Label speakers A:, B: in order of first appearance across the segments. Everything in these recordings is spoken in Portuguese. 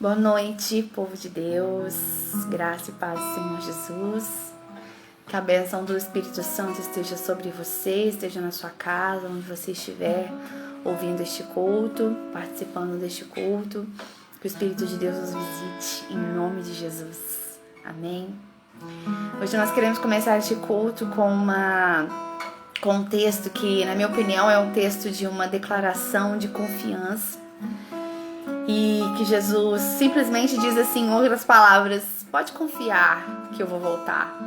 A: Boa noite, povo de Deus, graça e paz do Senhor Jesus. Que a bênção do Espírito Santo esteja sobre você, esteja na sua casa, onde você estiver ouvindo este culto, participando deste culto. Que o Espírito de Deus nos visite, em nome de Jesus. Amém. Hoje nós queremos começar este culto com um texto que, na minha opinião, é um texto de uma declaração de confiança. E que Jesus simplesmente diz assim, em outras palavras: pode confiar que eu vou voltar.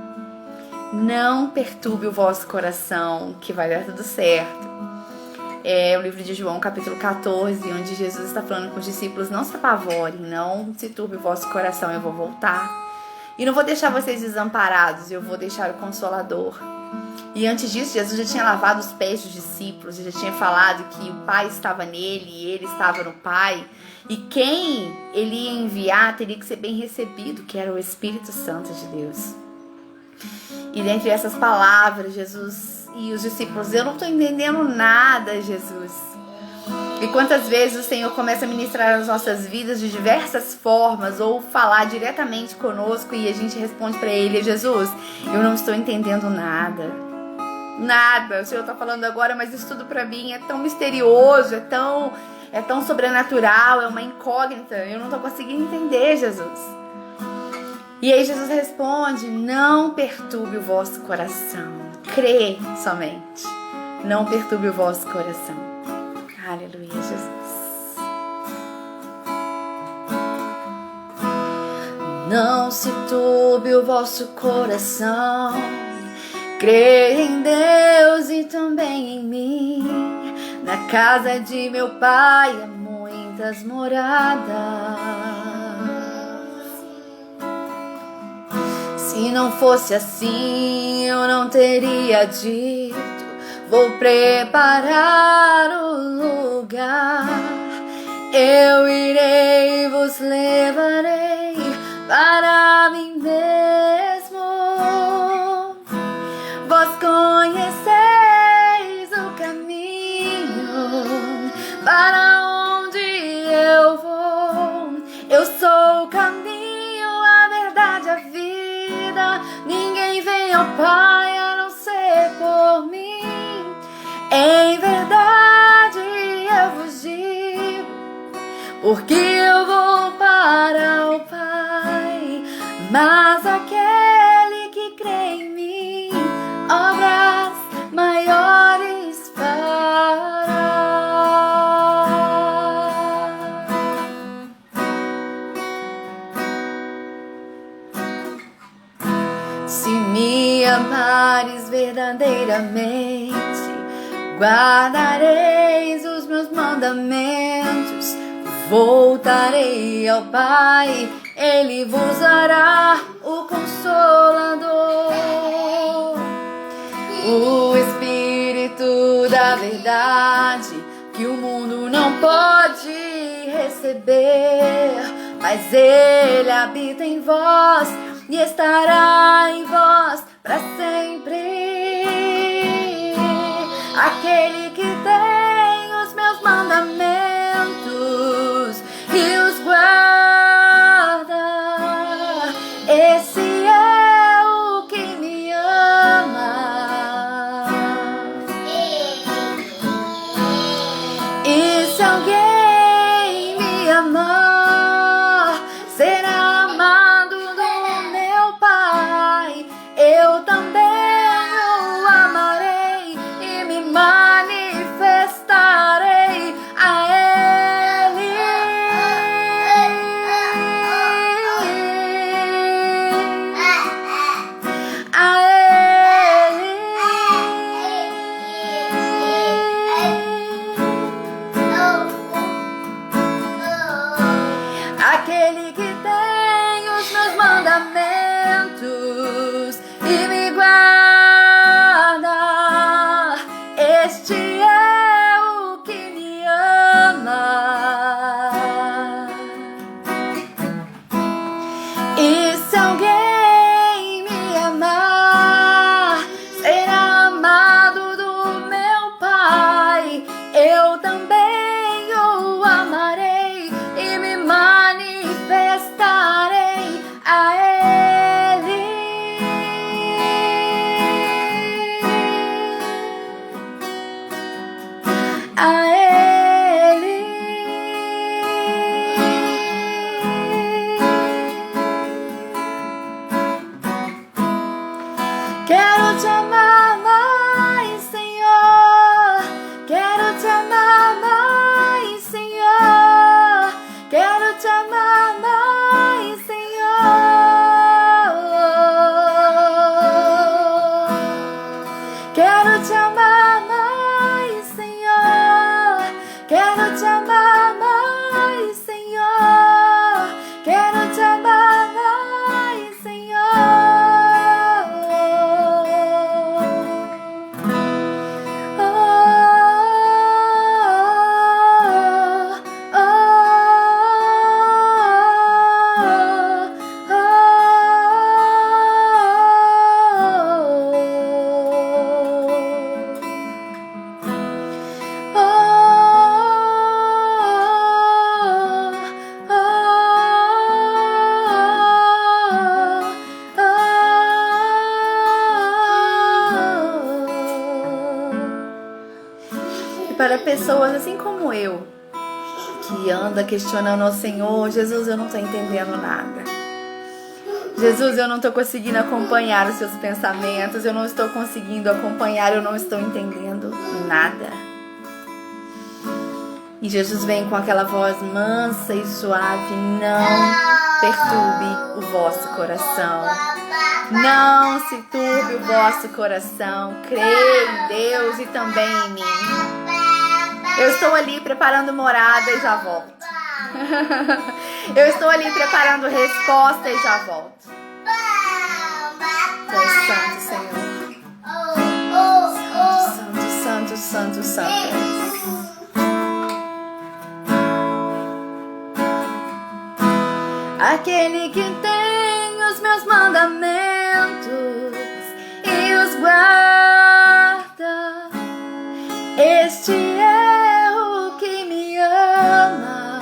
A: Não perturbe o vosso coração, que vai dar tudo certo. É o livro de João, capítulo 14, onde Jesus está falando com os discípulos: não se apavorem, não se turbe o vosso coração, eu vou voltar. E não vou deixar vocês desamparados, eu vou deixar o Consolador. E antes disso, Jesus já tinha lavado os pés dos discípulos, já tinha falado que o Pai estava nele e ele estava no Pai. E quem ele ia enviar teria que ser bem recebido, que era o Espírito Santo de Deus. E dentre essas palavras, Jesus e os discípulos: eu não estou entendendo nada, Jesus. E quantas vezes o Senhor começa a ministrar as nossas vidas de diversas formas, ou falar diretamente conosco, e a gente responde para ele: Jesus, eu não estou entendendo nada. Nada, o Senhor está falando agora, mas isso tudo para mim é tão misterioso, é tão sobrenatural, é uma incógnita, eu não estou conseguindo entender, Jesus. E aí Jesus responde: não perturbe o vosso coração, crê somente, não perturbe o vosso coração. Aleluia, Jesus. Não se turbe o vosso coração, crê em Deus e também em mim. Na casa de meu pai há muitas moradas. Se não fosse assim, eu não teria dito: vou preparar o lugar. Eu irei e vos levarei para mim mesmo. Vós conheceis o caminho para onde eu vou. Eu sou o caminho, a verdade, a vida. Ninguém vem ao Pai a não ser por mim. Em verdade eu vos digo, porque eu vou para o Pai. Mas aquele que crê em mim, obras maiores fará. Se me amares verdadeiramente, guardareis os meus mandamentos. Voltarei ao Pai, Ele vos dará o Consolador, o Espírito da verdade, que o mundo não pode receber, mas Ele habita em vós e estará em vós para sempre. Aquele que tem os meus mandamentos e os guarda, esse é o que me ama. E se alguém me amar, será amado do meu Pai. Eu também o amarei e me manifestarei a Ele. Quero te amar mais, Senhor. Quero te amar mais, Senhor. Quero te amar mais, Senhor. Quero te amar mais, Senhor. Quero te amar mais, Senhor. Quero te amar mais, Senhor. Para pessoas assim como eu, que anda questionando ao Senhor: Jesus, eu não estou entendendo nada. Jesus, eu não estou conseguindo acompanhar os seus pensamentos, eu não estou conseguindo acompanhar, eu não estou entendendo nada. E Jesus vem com aquela voz mansa e suave: não perturbe o vosso coração. Não se turbe o vosso coração. Creia em Deus e também em mim. Eu estou ali preparando morada e já volto. Eu estou ali preparando resposta e já volto. Tu és santo, Senhor. Santo, santo, santo, santo. Aquele que tem os meus mandamentos e os guarda. Este é o que me ama.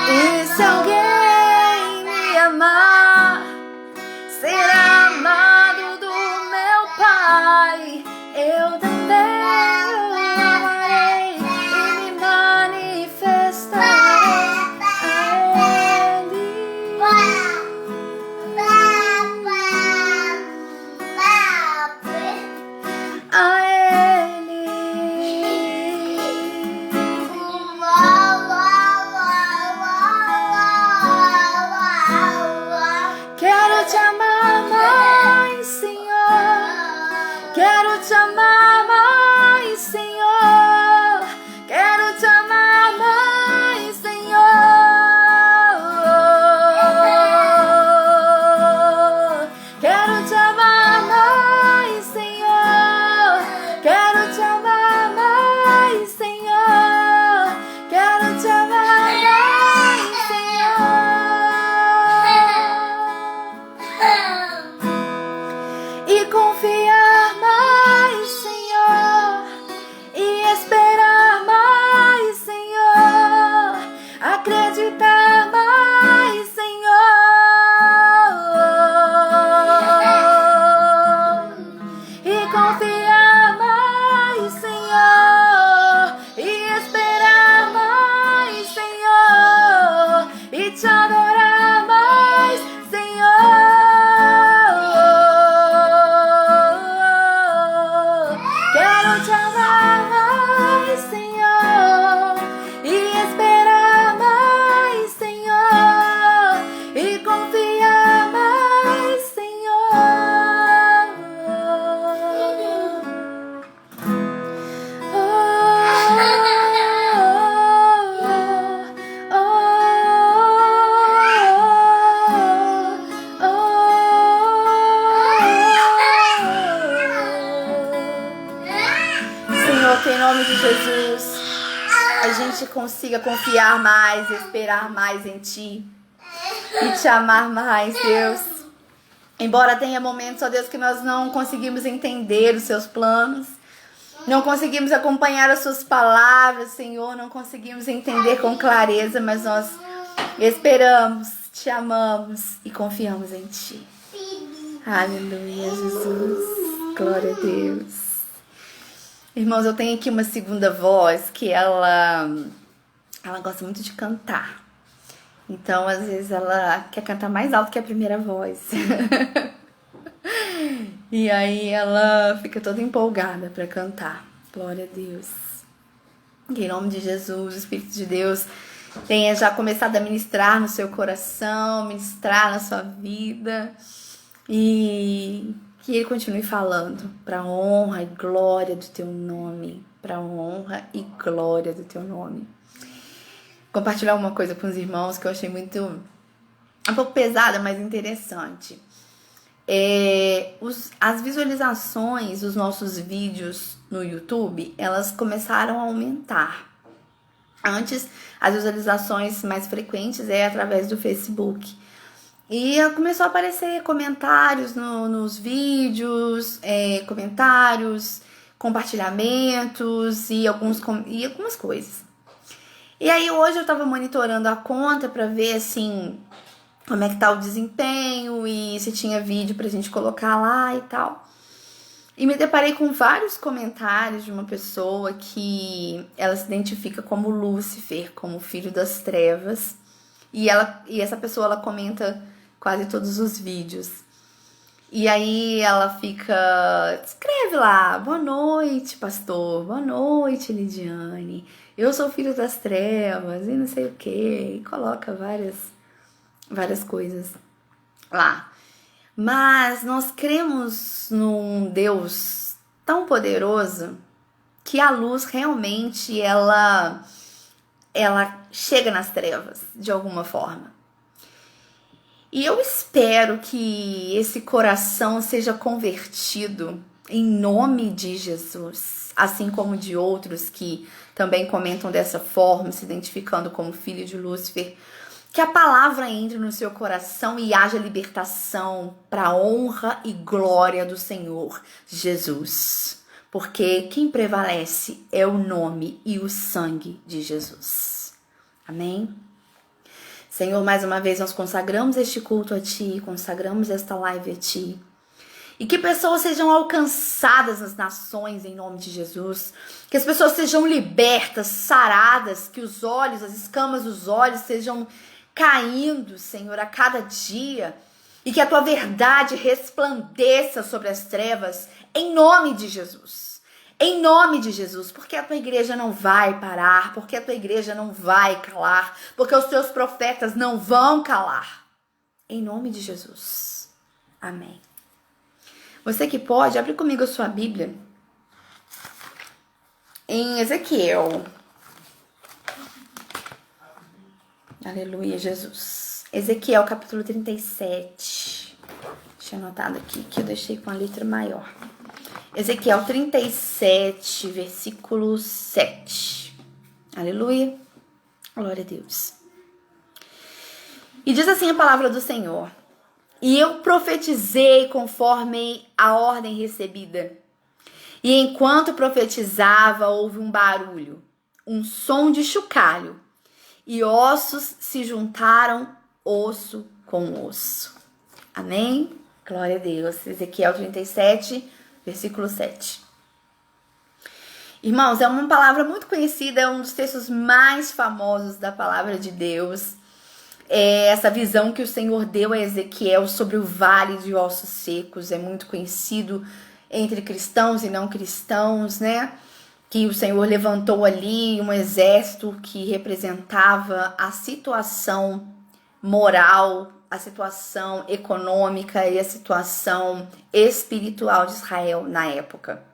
A: E se alguém me amar, será amado do meu Pai. Eu também o amarei e me manifestarei a Ele. A Ele. Quero te amar mais, Senhor. Quero te amar mais, Senhor. Quero te amar mais, Senhor. Quero te amar mais, Senhor. Quero te amar mais, Senhor. Quero te amar mais, Senhor. E confiar mais, Senhor. E esperar mais, Senhor. Acreditar mais, Senhor. E confiar mais, Senhor. E esperar mais, Senhor. E te adorar mais, Senhor. Quero te amar mais, Senhor. E esperar mais, Senhor. E confiar mais, Senhor. Senhor, que em nome de Jesus a gente consiga confiar mais, esperar mais em Ti e te amar mais, Deus. Embora tenha momentos, ó Deus, que nós não conseguimos entender os Seus planos, não conseguimos acompanhar as Suas palavras, Senhor, não conseguimos entender com clareza, mas nós esperamos, Te amamos e confiamos em Ti. Aleluia, Jesus. Glória a Deus. Irmãos, eu tenho aqui uma segunda voz que ela gosta muito de cantar. Então, às vezes, ela quer cantar mais alto que a primeira voz. E aí ela fica toda empolgada para cantar. Glória a Deus. Que em nome de Jesus, o Espírito de Deus tenha já começado a ministrar no seu coração, ministrar na sua vida. E que Ele continue falando para a honra e glória do Teu nome. Para a honra e glória do Teu nome. Compartilhar uma coisa com os irmãos que eu achei um pouco pesada, mas interessante. As visualizações dos nossos vídeos no YouTube, elas começaram a aumentar. Antes, as visualizações mais frequentes através do Facebook. E começou a aparecer comentários nos vídeos, comentários, compartilhamentos e algumas coisas. E aí hoje eu tava monitorando a conta pra ver, assim, como é que tá o desempenho e se tinha vídeo pra gente colocar lá e tal. E me deparei com vários comentários de uma pessoa que ela se identifica como Lúcifer, como filho das trevas. E essa pessoa, ela comenta quase todos os vídeos. E aí ela escreve lá, boa noite, pastor, boa noite, Lidiane, eu sou filho das trevas e não sei o que, e coloca várias coisas lá. Mas nós cremos num Deus tão poderoso que a luz realmente ela chega nas trevas de alguma forma. E eu espero que esse coração seja convertido em nome de Jesus, assim como de outros que também comentam dessa forma, se identificando como filho de Lúcifer. Que a palavra entre no seu coração e haja libertação para a honra e glória do Senhor Jesus. Porque quem prevalece é o nome e o sangue de Jesus. Amém? Senhor, mais uma vez nós consagramos este culto a Ti, consagramos esta live a Ti. E que pessoas sejam alcançadas nas nações em nome de Jesus. Que as pessoas sejam libertas, saradas, que os olhos, as escamas dos olhos sejam caindo, Senhor, a cada dia. E que a Tua verdade resplandeça sobre as trevas em nome de Jesus. Em nome de Jesus, porque a Tua igreja não vai parar, porque a Tua igreja não vai calar, porque os Teus profetas não vão calar. Em nome de Jesus. Amém. Você que pode, abre comigo a sua Bíblia em Ezequiel. Aleluia, Jesus. Ezequiel, capítulo 37. Deixa eu anotar aqui, que eu deixei com a letra maior. Ezequiel 37, versículo 7. Aleluia. Glória a Deus. E diz assim a palavra do Senhor. E eu profetizei conforme a ordem recebida. E enquanto profetizava, houve um barulho, um som de chocalho. E ossos se juntaram, osso com osso. Amém? Glória a Deus. Ezequiel 37, versículo 7. Irmãos, é uma palavra muito conhecida, é um dos textos mais famosos da palavra de Deus. É essa visão que o Senhor deu a Ezequiel sobre o vale de ossos secos. É muito conhecido entre cristãos e não cristãos, né? Que o Senhor levantou ali um exército que representava a situação moral, a situação econômica e a situação espiritual de Israel na época.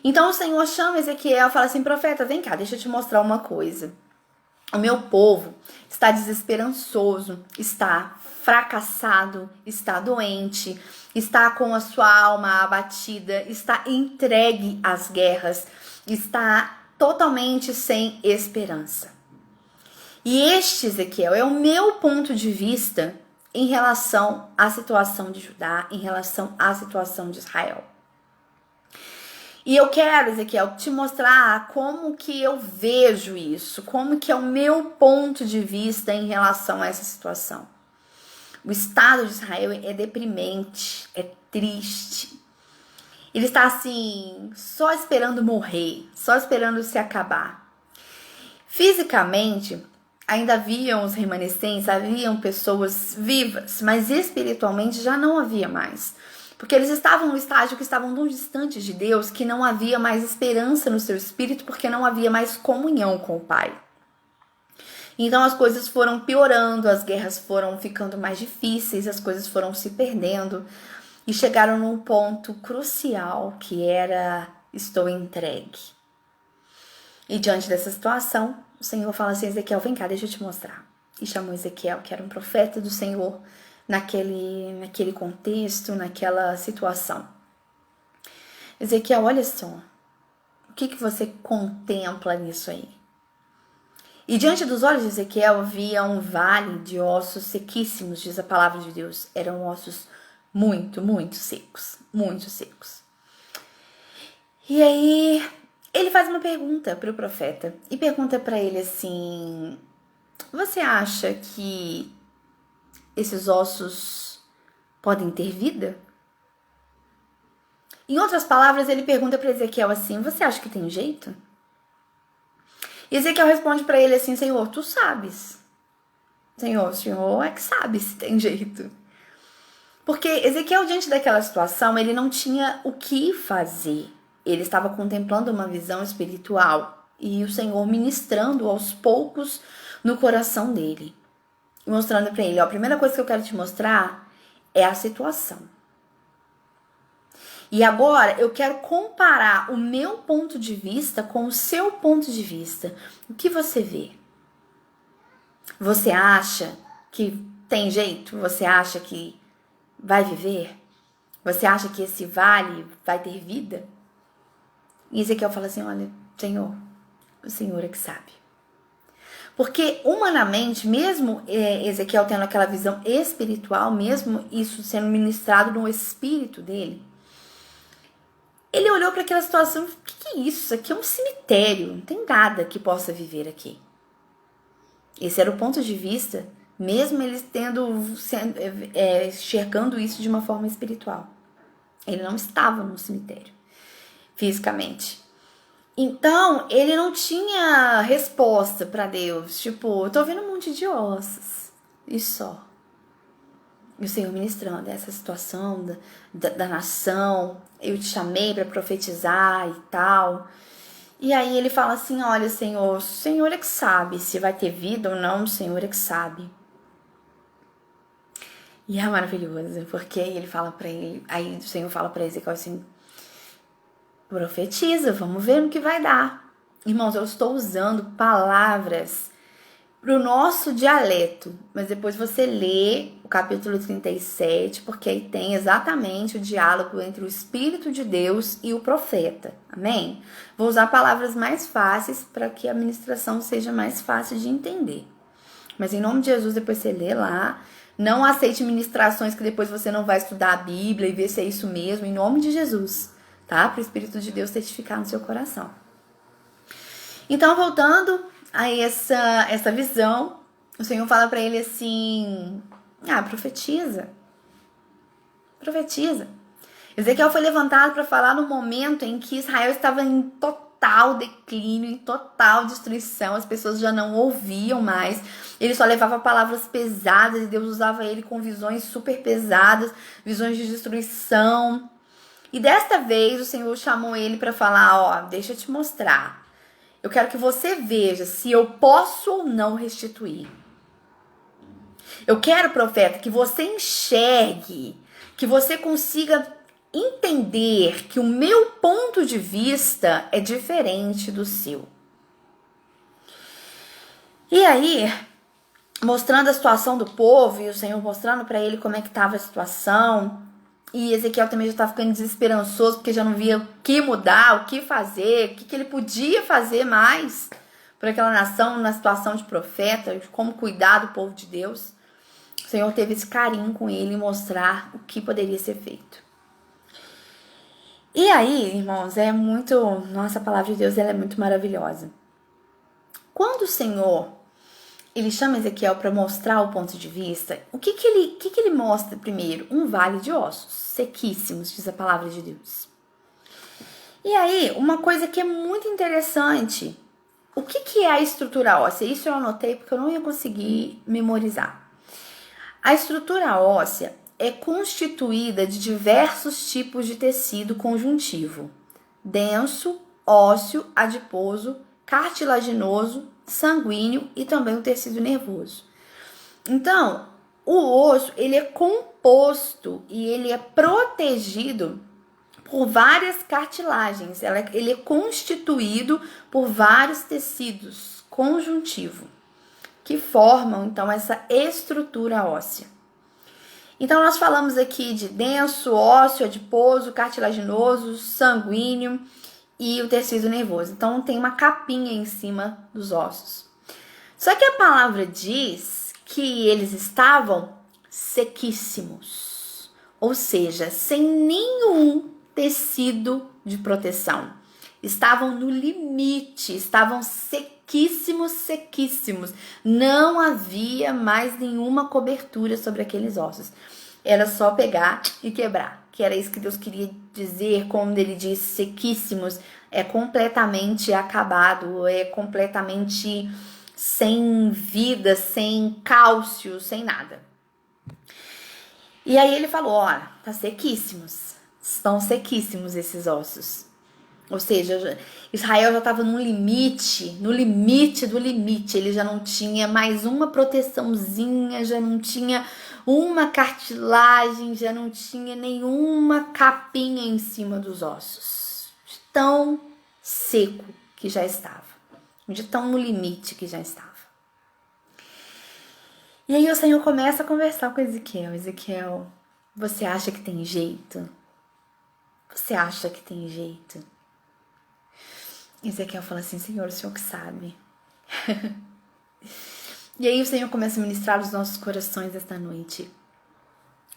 A: Então o Senhor chama Ezequiel e fala assim, profeta, vem cá, deixa eu te mostrar uma coisa. O meu povo está desesperançoso, está fracassado, está doente, está com a sua alma abatida, está entregue às guerras, está totalmente sem esperança. E este, Ezequiel, é o meu ponto de vista em relação à situação de Judá, em relação à situação de Israel. E eu quero, Ezequiel, te mostrar como que eu vejo isso, como que é o meu ponto de vista em relação a essa situação. O estado de Israel é deprimente, é triste. Ele está assim, só esperando morrer, só esperando se acabar. Fisicamente, ainda haviam os remanescentes, haviam pessoas vivas, mas espiritualmente já não havia mais. Porque eles estavam no estágio que estavam tão distantes de Deus que não havia mais esperança no seu espírito, porque não havia mais comunhão com o Pai. Então as coisas foram piorando, as guerras foram ficando mais difíceis, as coisas foram se perdendo e chegaram num ponto crucial que era: estou entregue. E diante dessa situação, o Senhor fala assim: Ezequiel, vem cá, deixa eu te mostrar. E chamou Ezequiel, que era um profeta do Senhor, naquele contexto, naquela situação. Ezequiel, olha só, o que você contempla nisso aí? E diante dos olhos de Ezequiel havia um vale de ossos sequíssimos, diz a palavra de Deus. Eram ossos muito, muito secos, muito secos. E aí ele faz uma pergunta para o profeta e pergunta para ele assim: você acha que esses ossos podem ter vida? Em outras palavras, ele pergunta para Ezequiel assim: você acha que tem jeito? E Ezequiel responde para ele assim: Senhor, tu sabes. Senhor, o Senhor é que sabe se tem jeito. Porque Ezequiel, diante daquela situação, ele não tinha o que fazer. Ele estava contemplando uma visão espiritual e o Senhor ministrando aos poucos no coração dele. Mostrando para ele: ó, a primeira coisa que eu quero te mostrar é a situação. E agora eu quero comparar o meu ponto de vista com o seu ponto de vista. O que você vê? Você acha que tem jeito? Você acha que vai viver? Você acha que esse vale vai ter vida? E Ezequiel fala assim: olha, Senhor, o Senhor é que sabe. Porque humanamente, mesmo Ezequiel tendo aquela visão espiritual, mesmo isso sendo ministrado no espírito dele, ele olhou para aquela situação: o que é isso? Isso aqui é um cemitério, não tem nada que possa viver aqui. Esse era o ponto de vista, mesmo eles enxergando isso de uma forma espiritual. Ele não estava no cemitério, fisicamente. Então, ele não tinha resposta para Deus. Tipo, eu tô vendo um monte de ossos, e só. E o Senhor ministrando essa situação da nação. Eu te chamei para profetizar e tal. E aí ele fala assim: olha, Senhor, o Senhor é que sabe se vai ter vida ou não, o Senhor é que sabe. E é maravilhoso, porque ele fala para ele, aí o Senhor fala para Ezequiel assim: profetiza, vamos ver no que vai dar. Irmãos, eu estou usando palavras para o nosso dialeto, mas depois você lê o capítulo 37, porque aí tem exatamente o diálogo entre o Espírito de Deus e o profeta, amém? Vou usar palavras mais fáceis para que a ministração seja mais fácil de entender, mas em nome de Jesus, depois você lê lá. Não aceite ministrações que depois você não vai estudar a Bíblia e ver se é isso mesmo, em nome de Jesus, tá? Para o Espírito de Deus testificar no seu coração. Então, voltando a essa visão, o Senhor fala para ele assim: profetiza. Profetiza. Ezequiel foi levantado para falar no momento em que Israel estava em total declínio, em total destruição. As pessoas já não ouviam mais. Ele só levava palavras pesadas e Deus usava ele com visões super pesadas, visões de destruição. E desta vez o Senhor chamou ele para falar: ó, deixa eu te mostrar. Eu quero que você veja se eu posso ou não restituir. Eu quero, profeta, que você enxergue, que você consiga entender que o meu ponto de vista é diferente do seu. E aí, mostrando a situação do povo e o Senhor mostrando para ele como é que estava a situação, e Ezequiel também já estava ficando desesperançoso porque já não via o que mudar, o que fazer, o que ele podia fazer mais por aquela nação na situação de profeta, de como cuidar do povo de Deus. O Senhor teve esse carinho com ele em mostrar o que poderia ser feito. E aí, irmãos, nossa, a palavra de Deus ela é muito maravilhosa. Quando o Senhor ele chama Ezequiel para mostrar o ponto de vista, o que ele mostra primeiro? Um vale de ossos sequíssimos, diz a palavra de Deus. E aí, uma coisa que é muito interessante, o que é a estrutura óssea? Isso eu anotei porque eu não ia conseguir memorizar. A estrutura óssea é constituída de diversos tipos de tecido conjuntivo: denso, ósseo, adiposo, cartilaginoso, sanguíneo e também o tecido nervoso. Então, o osso, ele é composto e ele é protegido por várias cartilagens. Ele é constituído por vários tecidos conjuntivos que formam, então, essa estrutura óssea. Então, nós falamos aqui de denso, ósseo, adiposo, cartilaginoso, sanguíneo e o tecido nervoso. Então, tem uma capinha em cima dos ossos. Só que a palavra diz que eles estavam sequíssimos, ou seja, sem nenhum tecido de proteção. Estavam no limite, estavam sequíssimos, sequíssimos. Não havia mais nenhuma cobertura sobre aqueles ossos. Era só pegar e quebrar, que era isso que Deus queria dizer quando ele diz sequíssimos. É completamente acabado, é completamente sem vida, sem cálcio, sem nada. E aí ele falou, olha, tá sequíssimos, estão sequíssimos esses ossos. Ou seja, Israel já estava no limite do limite. Ele já não tinha mais uma proteçãozinha, já não tinha uma cartilagem, já não tinha nenhuma capinha em cima dos ossos. De tão seco que já estava. De tão no limite que já estava. E aí o Senhor começa a conversar com Ezequiel. Ezequiel, você acha que tem jeito? Você acha que tem jeito? Ezequiel fala assim, Senhor, o Senhor que sabe. E aí o Senhor começa a ministrar os nossos corações esta noite.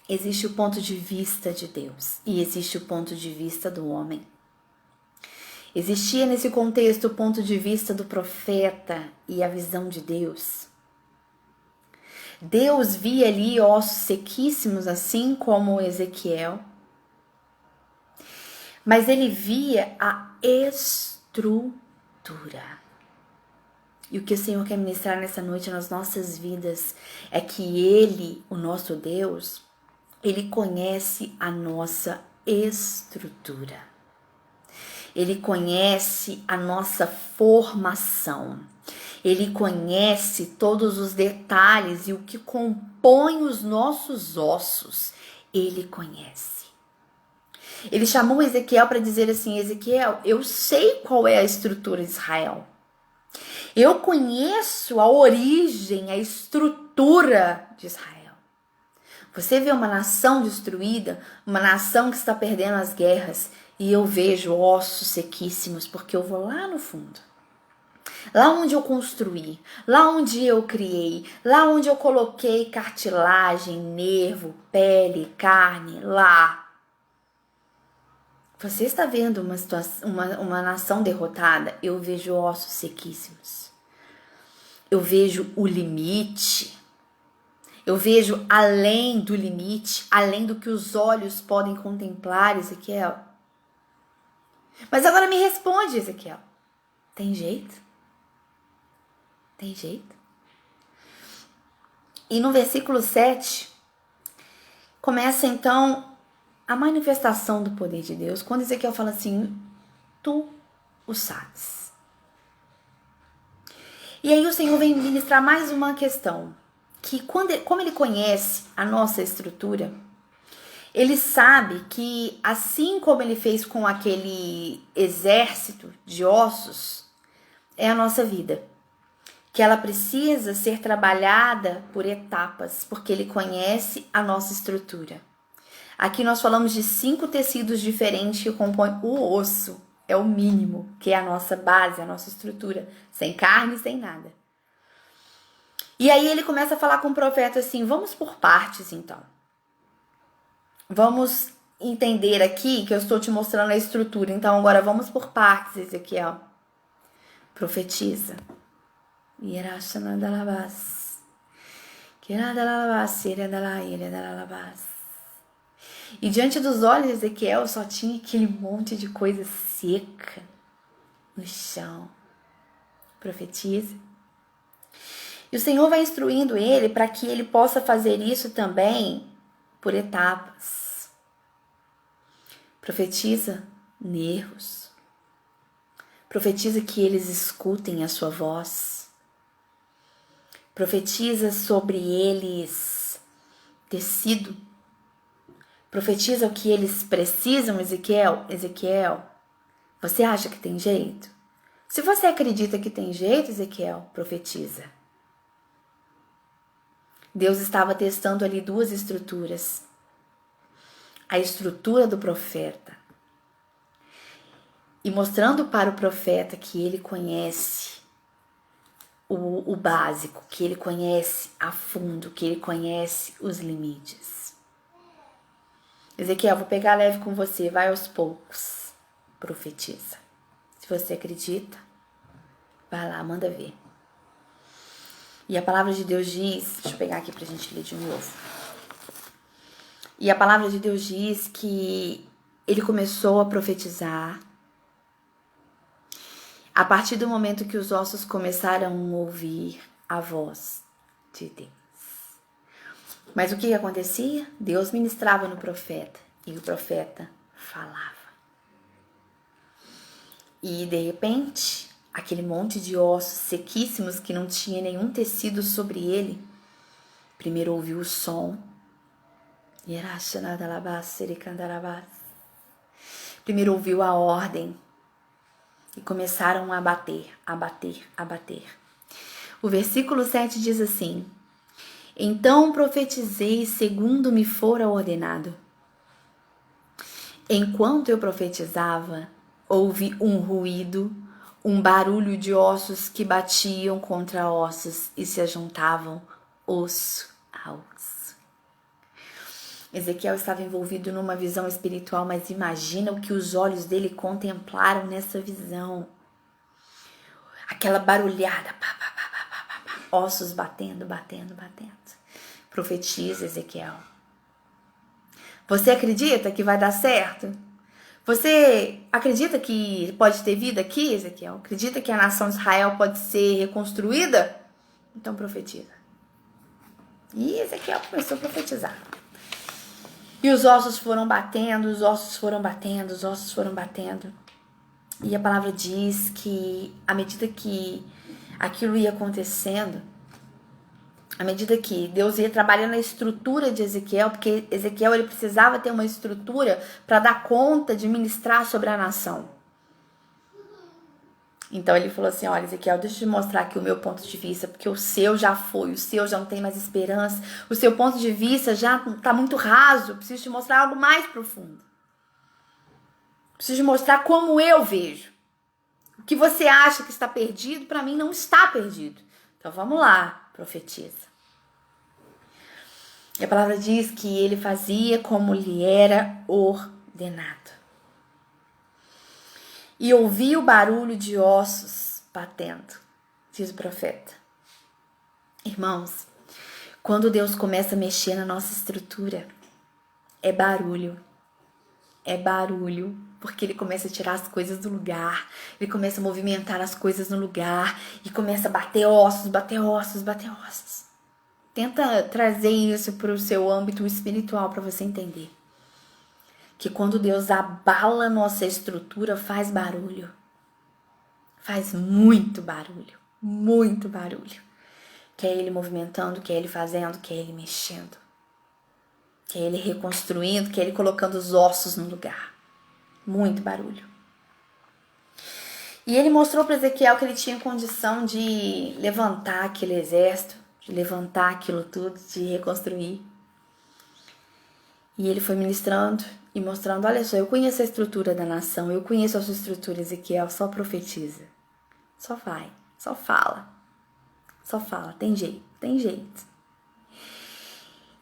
A: Existe o ponto de vista de Deus e existe o ponto de vista do homem. Existia nesse contexto o ponto de vista do profeta e a visão de Deus. Deus via ali ossos sequíssimos, assim como Ezequiel, mas ele via a estrutura. E o que o Senhor quer ministrar nessa noite nas nossas vidas é que Ele, o nosso Deus, Ele conhece a nossa estrutura. Ele conhece a nossa formação. Ele conhece todos os detalhes e o que compõe os nossos ossos. Ele conhece. Ele chamou Ezequiel para dizer assim, Ezequiel, eu sei qual é a estrutura de Israel. Eu conheço a origem, a estrutura de Israel. Você vê uma nação destruída, uma nação que está perdendo as guerras, e eu vejo ossos sequíssimos, porque eu vou lá no fundo. Lá onde eu construí, lá onde eu criei, lá onde eu coloquei cartilagem, nervo, pele, carne, lá. Você está vendo uma nação derrotada? Eu vejo ossos sequíssimos. Eu vejo o limite. Eu vejo além do limite, além do que os olhos podem contemplar, Ezequiel. Mas agora me responde, Ezequiel. Tem jeito? Tem jeito? E no versículo 7, começa então a manifestação do poder de Deus, quando Ezequiel fala assim, tu o sabes. E aí o Senhor vem ministrar mais uma questão, que como ele conhece a nossa estrutura, ele sabe que assim como ele fez com aquele exército de ossos, é a nossa vida. Que ela precisa ser trabalhada por etapas, porque ele conhece a nossa estrutura. Aqui nós falamos de 5 tecidos diferentes que compõem o osso. É o mínimo, que é a nossa base, a nossa estrutura. Sem carne, sem nada. E aí ele começa a falar com o profeta assim, vamos por partes então. Vamos entender aqui que eu estou te mostrando a estrutura. Então agora vamos por partes, Ezequiel. Profetiza. E diante dos olhos de Ezequiel só tinha aquele monte de coisa seca no chão. Profetiza. E o Senhor vai instruindo ele para que ele possa fazer isso também por etapas. Profetiza nervos. Profetiza que eles escutem a sua voz. Profetiza sobre eles tecido. Profetiza o que eles precisam, Ezequiel. Ezequiel, você acha que tem jeito? Se você acredita que tem jeito, Ezequiel, profetiza. Deus estava testando ali duas estruturas. A estrutura do profeta. E mostrando para o profeta que ele conhece o básico, que ele conhece a fundo, que ele conhece os limites. Ezequiel, vou pegar leve com você, vai aos poucos. Profetiza. Se você acredita, vai lá, manda ver. E a palavra de Deus diz, deixa eu pegar aqui pra gente ler de novo. E a palavra de Deus diz que ele começou a profetizar a partir do momento que os ossos começaram a ouvir a voz de Deus. Mas o que acontecia? Deus ministrava no profeta e o profeta falava. E de repente, aquele monte de ossos sequíssimos que não tinha nenhum tecido sobre ele, primeiro ouviu o som. Primeiro ouviu a ordem e começaram a bater, a bater, a bater. O versículo 7 diz assim: então profetizei segundo me fora ordenado. Enquanto eu profetizava, houve um ruído, um barulho de ossos que batiam contra ossos e se ajuntavam osso a osso. Ezequiel estava envolvido numa visão espiritual, mas imagina o que os olhos dele contemplaram nessa visão. Aquela barulhada, pá, pá, pá, pá, pá, pá, ossos batendo, batendo, batendo. Profetiza, Ezequiel. Você acredita que vai dar certo? Você acredita que pode ter vida aqui, Ezequiel? Acredita que a nação de Israel pode ser reconstruída? Então profetiza. E Ezequiel começou a profetizar. E os ossos foram batendo, os ossos foram batendo, os ossos foram batendo. E a palavra diz que à medida que aquilo ia acontecendo, à medida que Deus ia trabalhando na estrutura de Ezequiel, porque Ezequiel ele precisava ter uma estrutura para dar conta de ministrar sobre a nação. Então ele falou assim, olha Ezequiel, deixa eu te mostrar aqui o meu ponto de vista, porque o seu já foi, o seu já não tem mais esperança, o seu ponto de vista já está muito raso, eu preciso te mostrar algo mais profundo. Preciso te mostrar como eu vejo. O que você acha que está perdido, para mim não está perdido. Então vamos lá, profetiza. E a palavra diz que ele fazia como lhe era ordenado. E ouvi o barulho de ossos batendo, diz o profeta. Irmãos, quando Deus começa a mexer na nossa estrutura, é barulho. É barulho, porque ele começa a tirar as coisas do lugar, ele começa a movimentar as coisas no lugar e começa a bater ossos, bater ossos, bater ossos. Tenta trazer isso para o seu âmbito espiritual para você entender. Que quando Deus abala nossa estrutura, faz barulho. Faz muito barulho. Muito barulho. Que é Ele movimentando, que é Ele fazendo, que é Ele mexendo. Que é Ele reconstruindo, que é Ele colocando os ossos no lugar. Muito barulho. E Ele mostrou para Ezequiel que ele tinha condição de levantar aquele exército, de levantar aquilo tudo, de reconstruir. E ele foi ministrando e mostrando, olha só, eu conheço a estrutura da nação, eu conheço a sua estrutura, Ezequiel, só profetiza. Só vai, só fala. Só fala, tem jeito, tem jeito.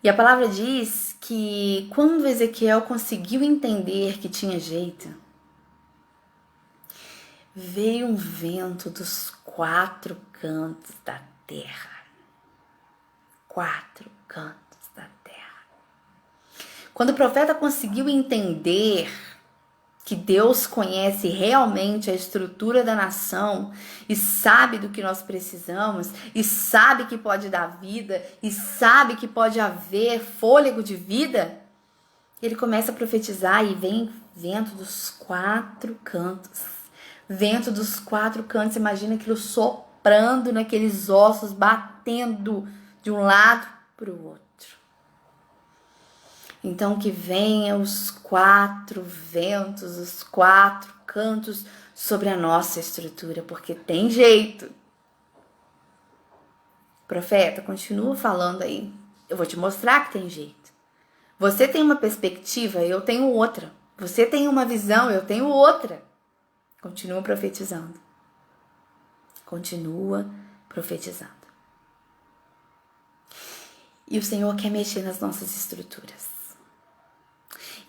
A: E a palavra diz que quando Ezequiel conseguiu entender que tinha jeito, veio um vento dos 4 cantos da terra. 4 cantos da terra. Quando o profeta conseguiu entender que Deus conhece realmente a estrutura da nação e sabe do que nós precisamos e sabe que pode dar vida e sabe que pode haver fôlego de vida, ele começa a profetizar e vem vento dos 4 cantos. Vento dos 4 cantos, imagina aquilo soprando naqueles ossos, batendo de um lado para o outro. Então que venham os 4 ventos, os 4 cantos sobre a nossa estrutura, porque tem jeito. Profeta, continua falando aí. Eu vou te mostrar que tem jeito. Você tem uma perspectiva, eu tenho outra. Você tem uma visão, eu tenho outra. Continua profetizando. Continua profetizando. E o Senhor quer mexer nas nossas estruturas.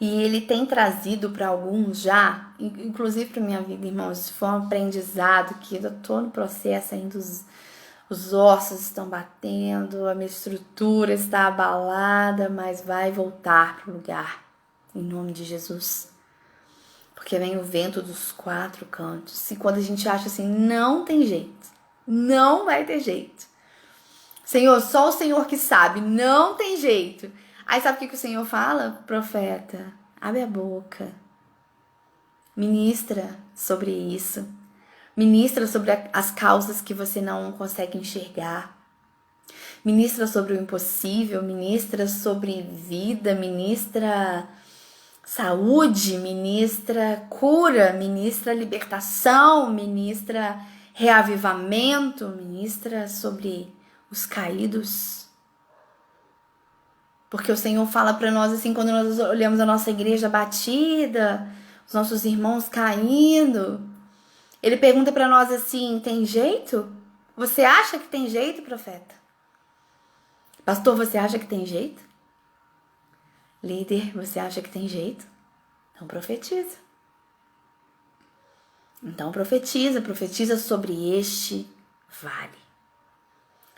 A: E Ele tem trazido para alguns já, inclusive para minha vida, irmãos, foi um aprendizado que eu estou no processo ainda, os ossos estão batendo, a minha estrutura está abalada, mas vai voltar para o lugar, em nome de Jesus. Porque vem o vento dos 4 cantos. E quando a gente acha assim, não tem jeito, não vai ter jeito. Senhor, só o Senhor que sabe, não tem jeito. Aí sabe o que o Senhor fala? Profeta, abre a boca. Ministra sobre isso. Ministra sobre as causas que você não consegue enxergar. Ministra sobre o impossível. Ministra sobre vida. Ministra saúde. Ministra cura. Ministra libertação. Ministra reavivamento. Ministra sobre os caídos. Porque o Senhor fala para nós assim, quando nós olhamos a nossa igreja batida, os nossos irmãos caindo, Ele pergunta para nós assim, tem jeito? Você acha que tem jeito, profeta? Pastor, você acha que tem jeito? Líder, você acha que tem jeito? Então profetiza. Então profetiza sobre este vale.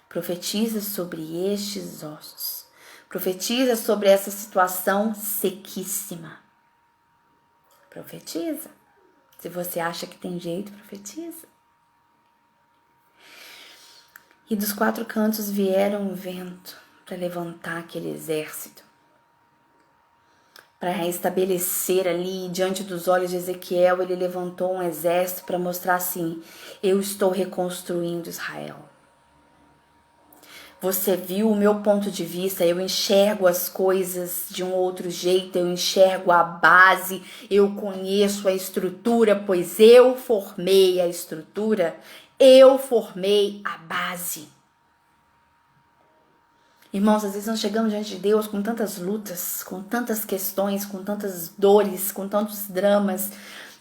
A: Profetiza sobre estes ossos. Profetiza sobre essa situação sequíssima. Profetiza. Se você acha que tem jeito, profetiza. E dos 4 cantos vieram um vento para levantar aquele exército. Para restabelecer ali diante dos olhos de Ezequiel, ele levantou um exército para mostrar assim, eu estou reconstruindo Israel. Você viu o meu ponto de vista, eu enxergo as coisas de um outro jeito, eu enxergo a base, eu conheço a estrutura, pois eu formei a estrutura, eu formei a base. Irmãos, às vezes nós chegamos diante de Deus com tantas lutas, com tantas questões, com tantas dores, com tantos dramas,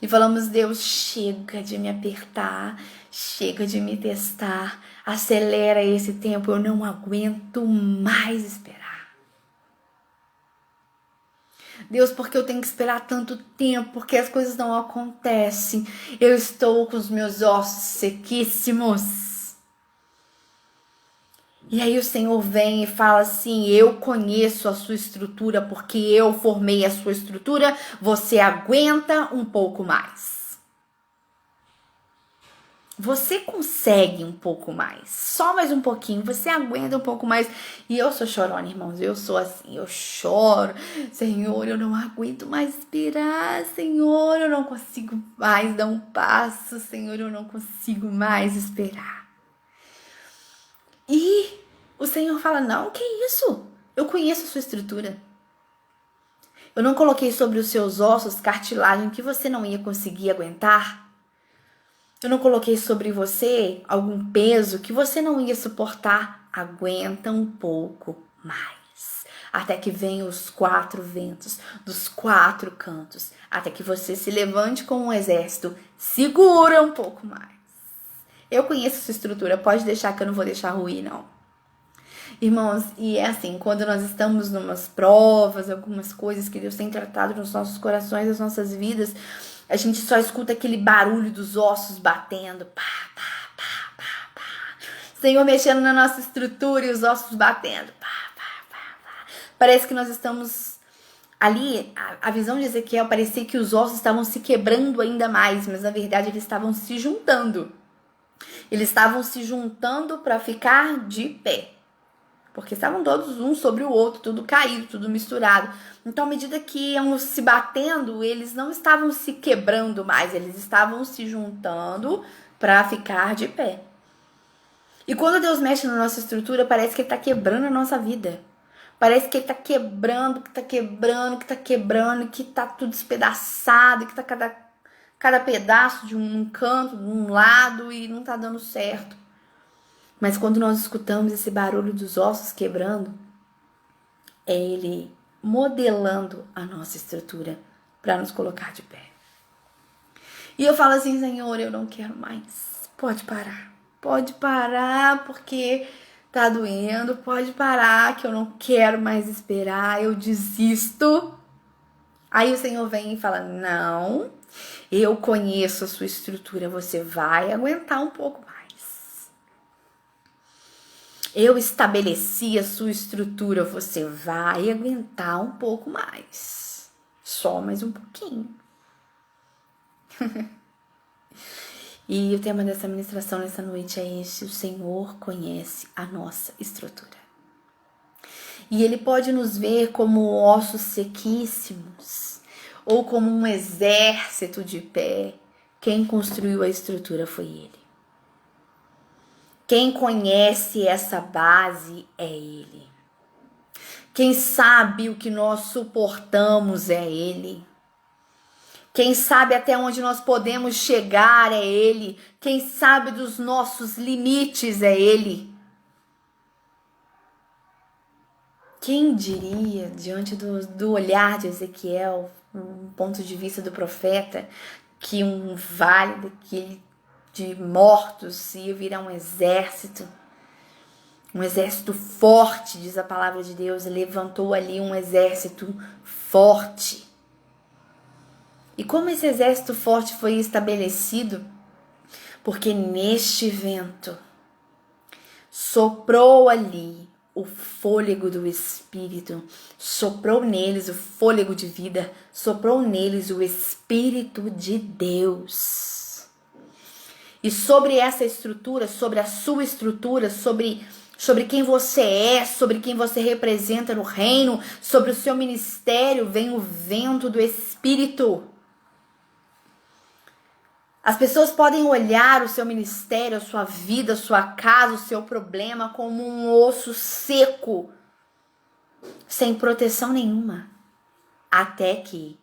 A: e falamos, Deus, chega de me apertar, chega de me testar, acelera esse tempo, eu não aguento mais esperar. Deus, porque eu tenho que esperar tanto tempo, porque as coisas não acontecem, eu estou com os meus ossos sequíssimos. E aí o Senhor vem e fala assim, eu conheço a sua estrutura, porque eu formei a sua estrutura, você aguenta um pouco mais. Você consegue um pouco mais, só mais um pouquinho, você aguenta um pouco mais. E eu sou chorona, irmãos, eu sou assim, eu choro. Senhor, eu não aguento mais esperar, Senhor, eu não consigo mais dar um passo, Senhor, eu não consigo mais esperar. E o Senhor fala, não, que isso? Eu conheço a sua estrutura. Eu não coloquei sobre os seus ossos cartilagem que você não ia conseguir aguentar. Eu não coloquei sobre você algum peso que você não ia suportar. Aguenta um pouco mais. Até que venham os 4 ventos dos 4 cantos. Até que você se levante como um exército. Segura um pouco mais. Eu conheço essa estrutura. Pode deixar que eu não vou deixar ruir, não. Irmãos, e é assim, quando nós estamos numas provas, algumas coisas que Deus tem tratado nos nossos corações, nas nossas vidas, a gente só escuta aquele barulho dos ossos batendo, pá, pá, pá, pá, pá. Senhor mexendo na nossa estrutura e os ossos batendo, pá, pá, pá, pá. Parece que nós estamos Ali, a visão de Ezequiel parecia que os ossos estavam se quebrando ainda mais, mas na verdade eles estavam se juntando. Eles estavam se juntando para ficar de pé. Porque estavam todos um sobre o outro, tudo caído, tudo misturado. Então, à medida que iam se batendo, eles não estavam se quebrando mais, eles estavam se juntando para ficar de pé. E quando Deus mexe na nossa estrutura, parece que Ele está quebrando a nossa vida. Parece que Ele está quebrando, que está quebrando, que está quebrando, que está tudo despedaçado, que está cada pedaço de um canto, de um lado, e não está dando certo. Mas quando nós escutamos esse barulho dos ossos quebrando, é Ele modelando a nossa estrutura para nos colocar de pé. E eu falo assim, Senhor, eu não quero mais. Pode parar, porque tá doendo. Pode parar, que eu não quero mais esperar, eu desisto. Aí o Senhor vem e fala, não, eu conheço a sua estrutura, você vai aguentar um pouco mais. Eu estabeleci a sua estrutura, você vai aguentar um pouco mais. Só mais um pouquinho. E o tema dessa ministração nessa noite é esse: o Senhor conhece a nossa estrutura. E Ele pode nos ver como ossos sequíssimos, ou como um exército de pé. Quem construiu a estrutura foi Ele. Quem conhece essa base é Ele. Quem sabe o que nós suportamos é Ele. Quem sabe até onde nós podemos chegar é Ele. Quem sabe dos nossos limites é Ele. Quem diria, diante do olhar de Ezequiel, um ponto de vista do profeta, que um vale daquele de mortos ia virar um exército forte, diz a palavra de Deus, levantou ali um exército forte. E como esse exército forte foi estabelecido? Porque neste vento soprou ali o fôlego do Espírito, soprou neles o fôlego de vida, soprou neles o Espírito de Deus. E sobre essa estrutura, sobre a sua estrutura, sobre quem você é, sobre quem você representa no reino, sobre o seu ministério, vem o vento do Espírito. As pessoas podem olhar o seu ministério, a sua vida, a sua casa, o seu problema como um osso seco, sem proteção nenhuma, até que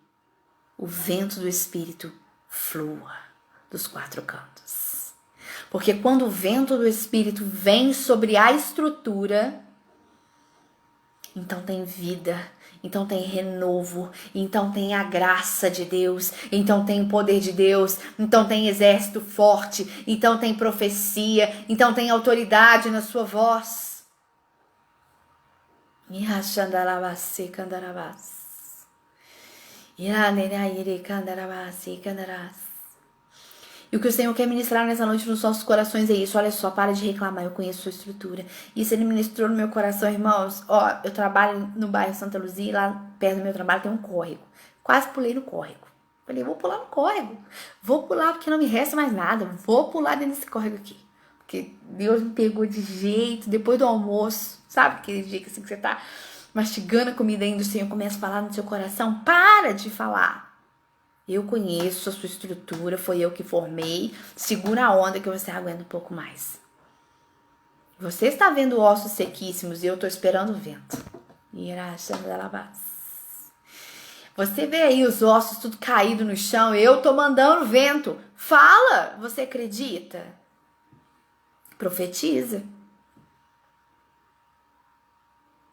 A: o vento do Espírito flua dos quatro cantos. Porque quando o vento do Espírito vem sobre a estrutura, então tem vida, então tem renovo, então tem a graça de Deus, então tem o poder de Deus, então tem exército forte, então tem profecia, então tem autoridade na sua voz. E o que o Senhor quer ministrar nessa noite nos nossos corações é isso. Olha só, para de reclamar, eu conheço sua estrutura. Isso Ele ministrou no meu coração, irmãos. Ó, eu trabalho no bairro Santa Luzia e lá perto do meu trabalho tem um córrego. Quase pulei no córrego. Falei, vou pular no córrego. Vou pular porque não me resta mais nada. Vou pular dentro desse córrego aqui. Porque Deus me pegou de jeito, depois do almoço. Sabe aquele dia que, assim, que você tá mastigando a comida ainda, o Senhor começa a falar no seu coração? Para de falar. Eu conheço a sua estrutura, foi eu que formei. Segura a onda que você aguenta um pouco mais. Você está vendo ossos sequíssimos e eu estou esperando o vento. Você vê aí os ossos tudo caído no chão, eu estou mandando vento. Fala, você acredita? Profetiza.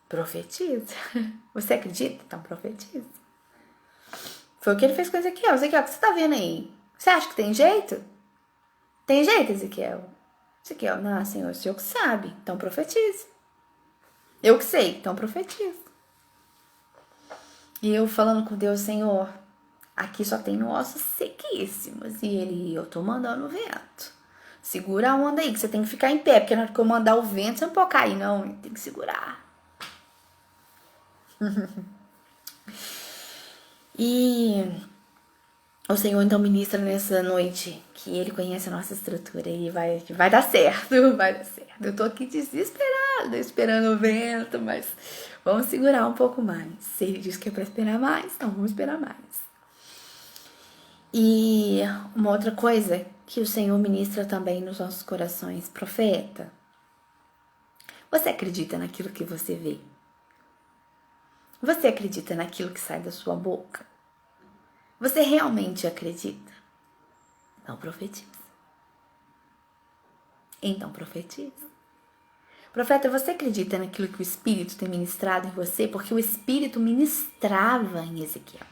A: Profetiza. Você acredita? Então profetiza. Foi o que ele fez com Ezequiel. Ezequiel, o que você tá vendo aí? Você acha que tem jeito? Tem jeito, Ezequiel? Ezequiel, não, Senhor, o Senhor que sabe. Então profetiza. Eu que sei, então profetiza. E eu falando com Deus, Senhor, aqui só tem ossos sequíssimos. E Ele, eu tô mandando o vento. Segura a onda aí, que você tem que ficar em pé. Porque na hora que eu mandar o vento, você não pode cair, não. Tem que segurar. E o Senhor então ministra nessa noite que Ele conhece a nossa estrutura e vai dar certo, vai dar certo. Eu tô aqui desesperada, esperando o vento, mas vamos segurar um pouco mais. Se Ele diz que é pra esperar mais, então vamos esperar mais. E uma outra coisa que o Senhor ministra também nos nossos corações, profeta. Você acredita naquilo que você vê? Você acredita naquilo que sai da sua boca? Você realmente acredita? Então profetiza. Então profetiza. Profeta, você acredita naquilo que o Espírito tem ministrado em você? Porque o Espírito ministrava em Ezequiel.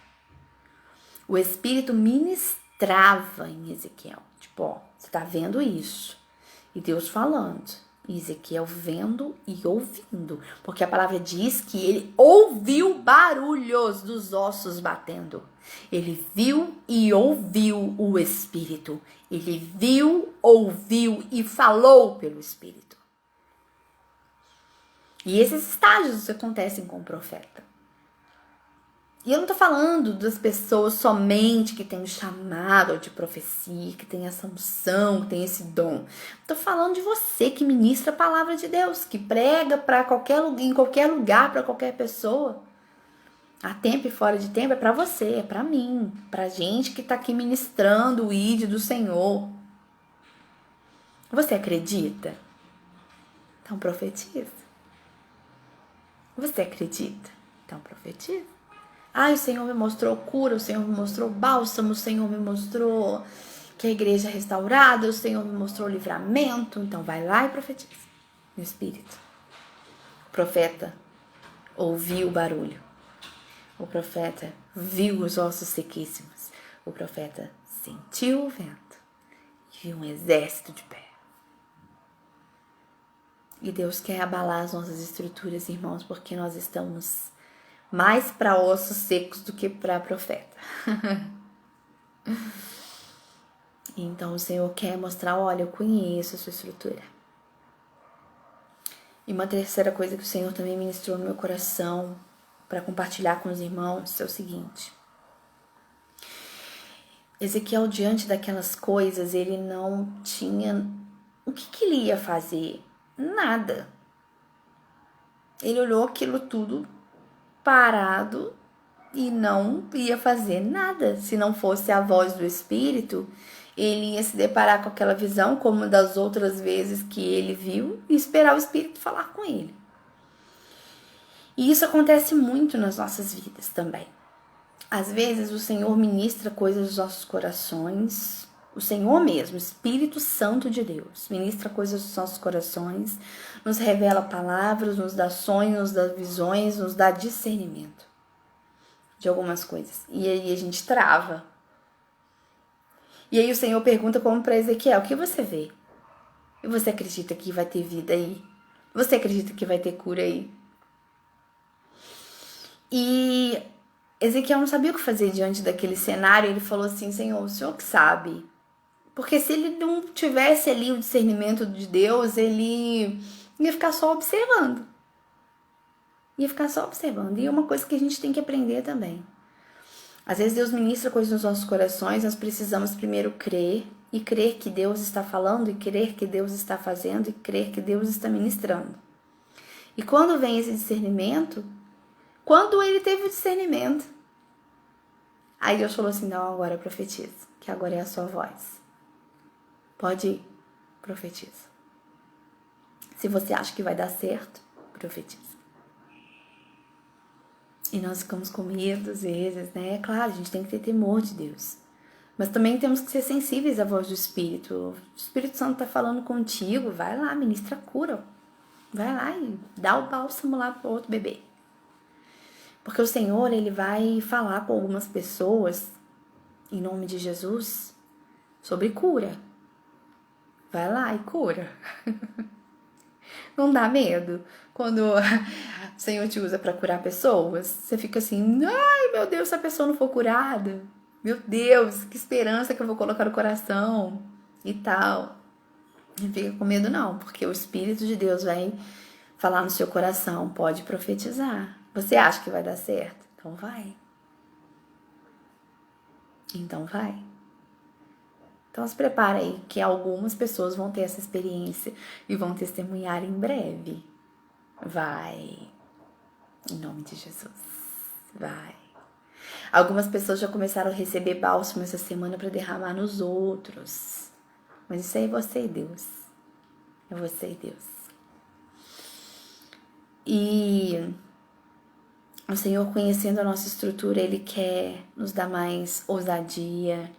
A: O Espírito ministrava em Ezequiel. Tipo, ó, você tá vendo isso. E Deus falando. E Ezequiel vendo e ouvindo. Porque a palavra diz que ele ouviu barulhos dos ossos batendo. Ele viu e ouviu o Espírito. Ele viu, ouviu e falou pelo Espírito. E esses estágios acontecem com o profeta. E eu não tô falando das pessoas somente que tem o chamado de profecia, que tem essa unção, que tem esse dom. Tô falando de você que ministra a palavra de Deus, que prega em qualquer lugar, para qualquer pessoa. A tempo e fora de tempo é para você, é para mim, pra gente que tá aqui ministrando o ID do Senhor. Você acredita? Então profetiza. Você acredita? Então profetiza. O Senhor me mostrou cura, o Senhor me mostrou bálsamo, o Senhor me mostrou que a igreja é restaurada, o Senhor me mostrou livramento. Então vai lá e profetiza no Espírito. O profeta ouviu o barulho. O profeta viu os ossos sequíssimos. O profeta sentiu o vento e viu um exército de pé. E Deus quer abalar as nossas estruturas, irmãos, porque nós estamos mais para ossos secos do que para profeta. Então o Senhor quer mostrar, olha, eu conheço a sua estrutura. E uma terceira coisa que o Senhor também ministrou no meu coração para compartilhar com os irmãos é o seguinte. Ezequiel, diante daquelas coisas, ele não tinha... O que ele ia fazer? Nada. Ele olhou aquilo tudo parado e não ia fazer nada. Se não fosse a voz do Espírito, ele ia se deparar com aquela visão, como das outras vezes que ele viu, e esperar o Espírito falar com ele. E isso acontece muito nas nossas vidas também. Às vezes o Senhor ministra coisas nos nossos corações, o Senhor mesmo, o Espírito Santo de Deus, ministra coisas nos nossos corações, nos revela palavras, nos dá sonhos, nos dá visões, nos dá discernimento de algumas coisas. E aí a gente trava. E aí o Senhor pergunta como para Ezequiel, o que você vê? E você acredita que vai ter vida aí? Você acredita que vai ter cura aí? E Ezequiel não sabia o que fazer diante daquele cenário. Ele falou assim, Senhor, o Senhor que sabe. Porque se ele não tivesse ali o discernimento de Deus, ele ia ficar só observando. Ia ficar só observando. E é uma coisa que a gente tem que aprender também. Às vezes Deus ministra coisas nos nossos corações, nós precisamos primeiro crer, e crer que Deus está falando, e crer que Deus está fazendo, e crer que Deus está ministrando. E quando vem esse discernimento, quando ele teve o discernimento, aí Deus falou assim, não, agora profetiza, que agora é a sua voz. Pode ir, profetiza. Se você acha que vai dar certo, profetiza. E nós ficamos com medo às vezes, né? É claro, a gente tem que ter temor de Deus. Mas também temos que ser sensíveis à voz do Espírito. O Espírito Santo tá falando contigo, vai lá, ministra a cura. Vai lá e dá o bálsamo lá pro outro bebê. Porque o Senhor, ele vai falar com algumas pessoas, em nome de Jesus, sobre cura. Vai lá e cura. Não dá medo? Quando o Senhor te usa para curar pessoas, você fica assim, ai meu Deus, se a pessoa não for curada, meu Deus, que esperança que eu vou colocar no coração e tal. Não fica com medo não, porque o Espírito de Deus vai falar no seu coração, pode profetizar. Você acha que vai dar certo? Então vai. Então vai. Então se prepara aí que algumas pessoas vão ter essa experiência e vão testemunhar em breve. Vai. Em nome de Jesus. Vai. Algumas pessoas já começaram a receber bálsamo essa semana para derramar nos outros. Mas isso aí é você e Deus. É você e Deus. E o Senhor, conhecendo a nossa estrutura, Ele quer nos dar mais ousadia,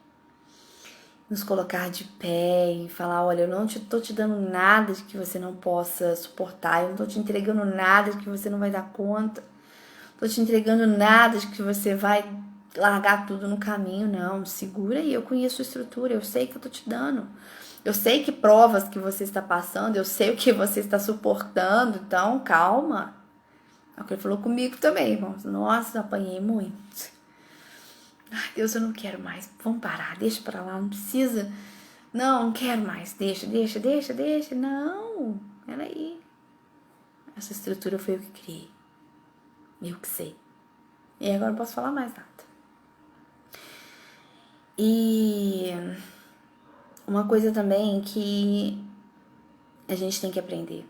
A: nos colocar de pé e falar, olha, eu não tô te dando nada de que você não possa suportar, eu não tô te entregando nada de que você não vai dar conta, tô te entregando nada de que você vai largar tudo no caminho, não, segura aí, eu conheço a estrutura, eu sei que eu tô te dando, eu sei que provas que você está passando, eu sei o que você está suportando, então calma. É o que ele falou comigo também, irmãos, nossa, apanhei muito. Ai, Deus, eu não quero mais, vamos parar, deixa pra lá, não precisa, não quero mais, deixa, não, peraí, essa estrutura foi eu que criei, eu que sei, e agora não posso falar mais nada. E uma coisa também que a gente tem que aprender,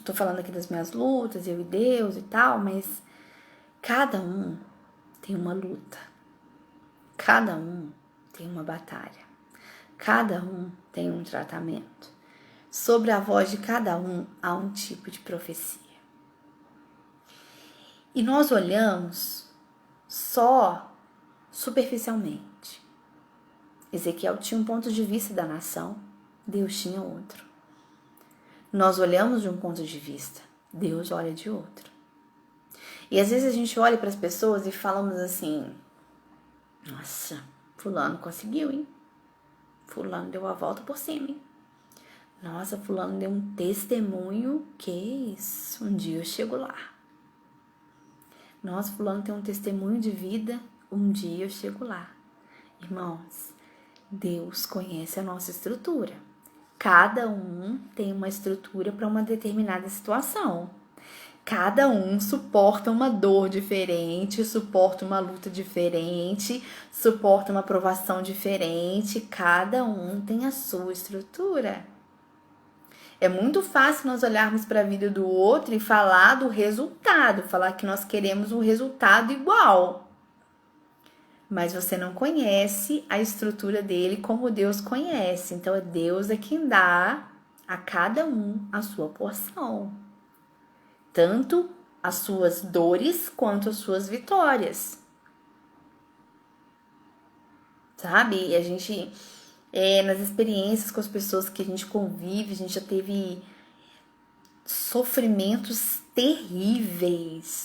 A: tô falando aqui das minhas lutas, eu e Deus e tal, mas cada um tem uma luta, cada um tem uma batalha, cada um tem um tratamento. Sobre a voz de cada um há um tipo de profecia. E nós olhamos só superficialmente. Ezequiel tinha um ponto de vista da nação, Deus tinha outro. Nós olhamos de um ponto de vista, Deus olha de outro. E às vezes a gente olha para as pessoas e falamos assim, nossa, fulano conseguiu, hein? Fulano deu a volta por cima, hein? Nossa, fulano deu um testemunho, que isso, um dia eu chego lá. Nossa, fulano tem um testemunho de vida, um dia eu chego lá. Irmãos, Deus conhece a nossa estrutura. Cada um tem uma estrutura para uma determinada situação. Cada um suporta uma dor diferente, suporta uma luta diferente, suporta uma provação diferente. Cada um tem a sua estrutura. É muito fácil nós olharmos para a vida do outro e falar do resultado, falar que nós queremos um resultado igual. Mas você não conhece a estrutura dele como Deus conhece. Então é Deus quem dá a cada um a sua porção. Tanto as suas dores quanto as suas vitórias. Sabe? E a gente, nas experiências com as pessoas que a gente convive, a gente já teve sofrimentos terríveis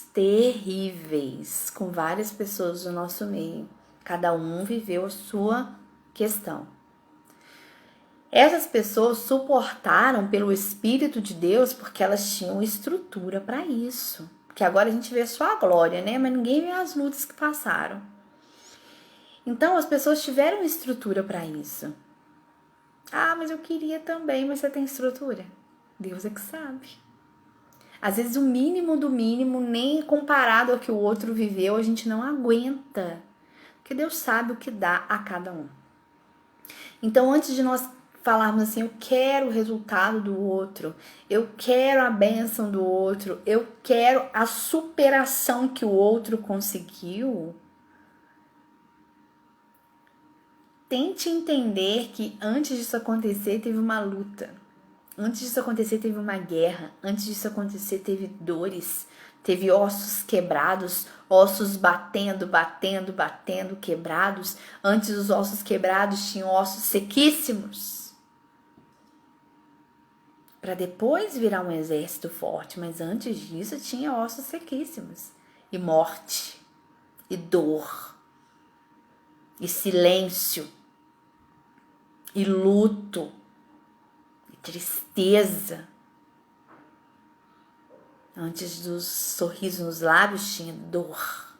A: com várias pessoas do nosso meio. Cada um viveu a sua questão. Essas pessoas suportaram pelo Espírito de Deus porque elas tinham estrutura para isso. Porque agora a gente vê só a glória, né? Mas ninguém vê as lutas que passaram. Então as pessoas tiveram estrutura para isso. Ah, mas eu queria também, mas você tem estrutura? Deus é que sabe. Às vezes o mínimo do mínimo, nem comparado ao que o outro viveu, a gente não aguenta. Porque Deus sabe o que dá a cada um. Então, antes de nós falarmos assim, eu quero o resultado do outro, eu quero a bênção do outro, eu quero a superação que o outro conseguiu, tente entender que antes disso acontecer teve uma luta. Antes disso acontecer, teve uma guerra. Antes disso acontecer, teve dores. Teve ossos quebrados, ossos batendo, quebrados. Antes dos ossos quebrados, tinham ossos sequíssimos. Para depois virar um exército forte. Mas antes disso, tinha ossos sequíssimos. E morte. E dor. E silêncio. E luto. Tristeza. Antes dos sorrisos nos lábios tinha dor.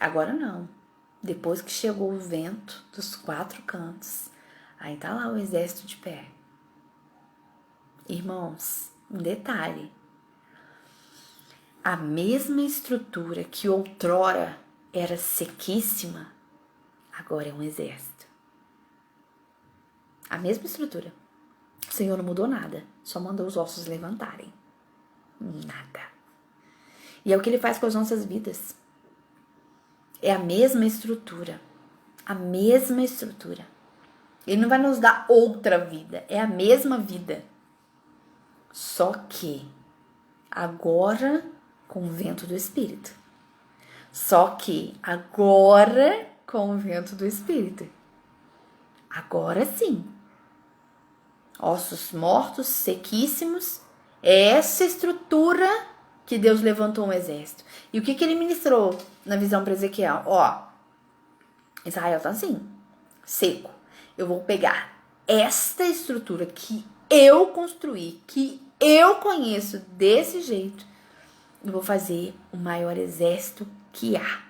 A: Agora não. Depois que chegou o vento dos 4 cantos, aí tá lá o exército de pé. Irmãos, um detalhe. A mesma estrutura que outrora era sequíssima, agora é um exército. A mesma estrutura. O Senhor não mudou nada, só mandou os ossos levantarem. Nada. E é o que Ele faz com as nossas vidas. É a mesma estrutura. A mesma estrutura. Ele não vai nos dar outra vida, é a mesma vida. Só que agora com o vento do Espírito. Só que agora com o vento do Espírito. Agora sim. Ossos mortos, sequíssimos. É essa estrutura que Deus levantou um exército. E o que ele ministrou na visão para Ezequiel? Israel tá assim, seco. Eu vou pegar esta estrutura que eu construí, que eu conheço desse jeito, e vou fazer o maior exército que há.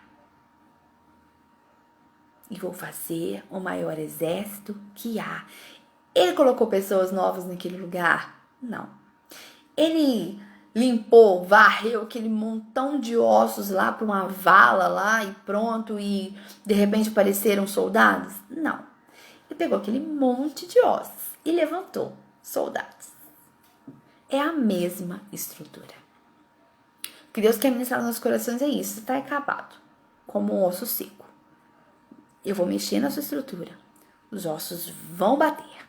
A: E vou fazer o maior exército que há. Ele colocou pessoas novas naquele lugar? Não. Ele limpou, varreu aquele montão de ossos lá para uma vala lá e pronto, e de repente apareceram soldados? Não. Ele pegou aquele monte de ossos e levantou soldados. É a mesma estrutura. O que Deus quer ministrar nos nossos corações é isso. Está acabado, como um osso seco. Eu vou mexer na sua estrutura. Os ossos vão bater.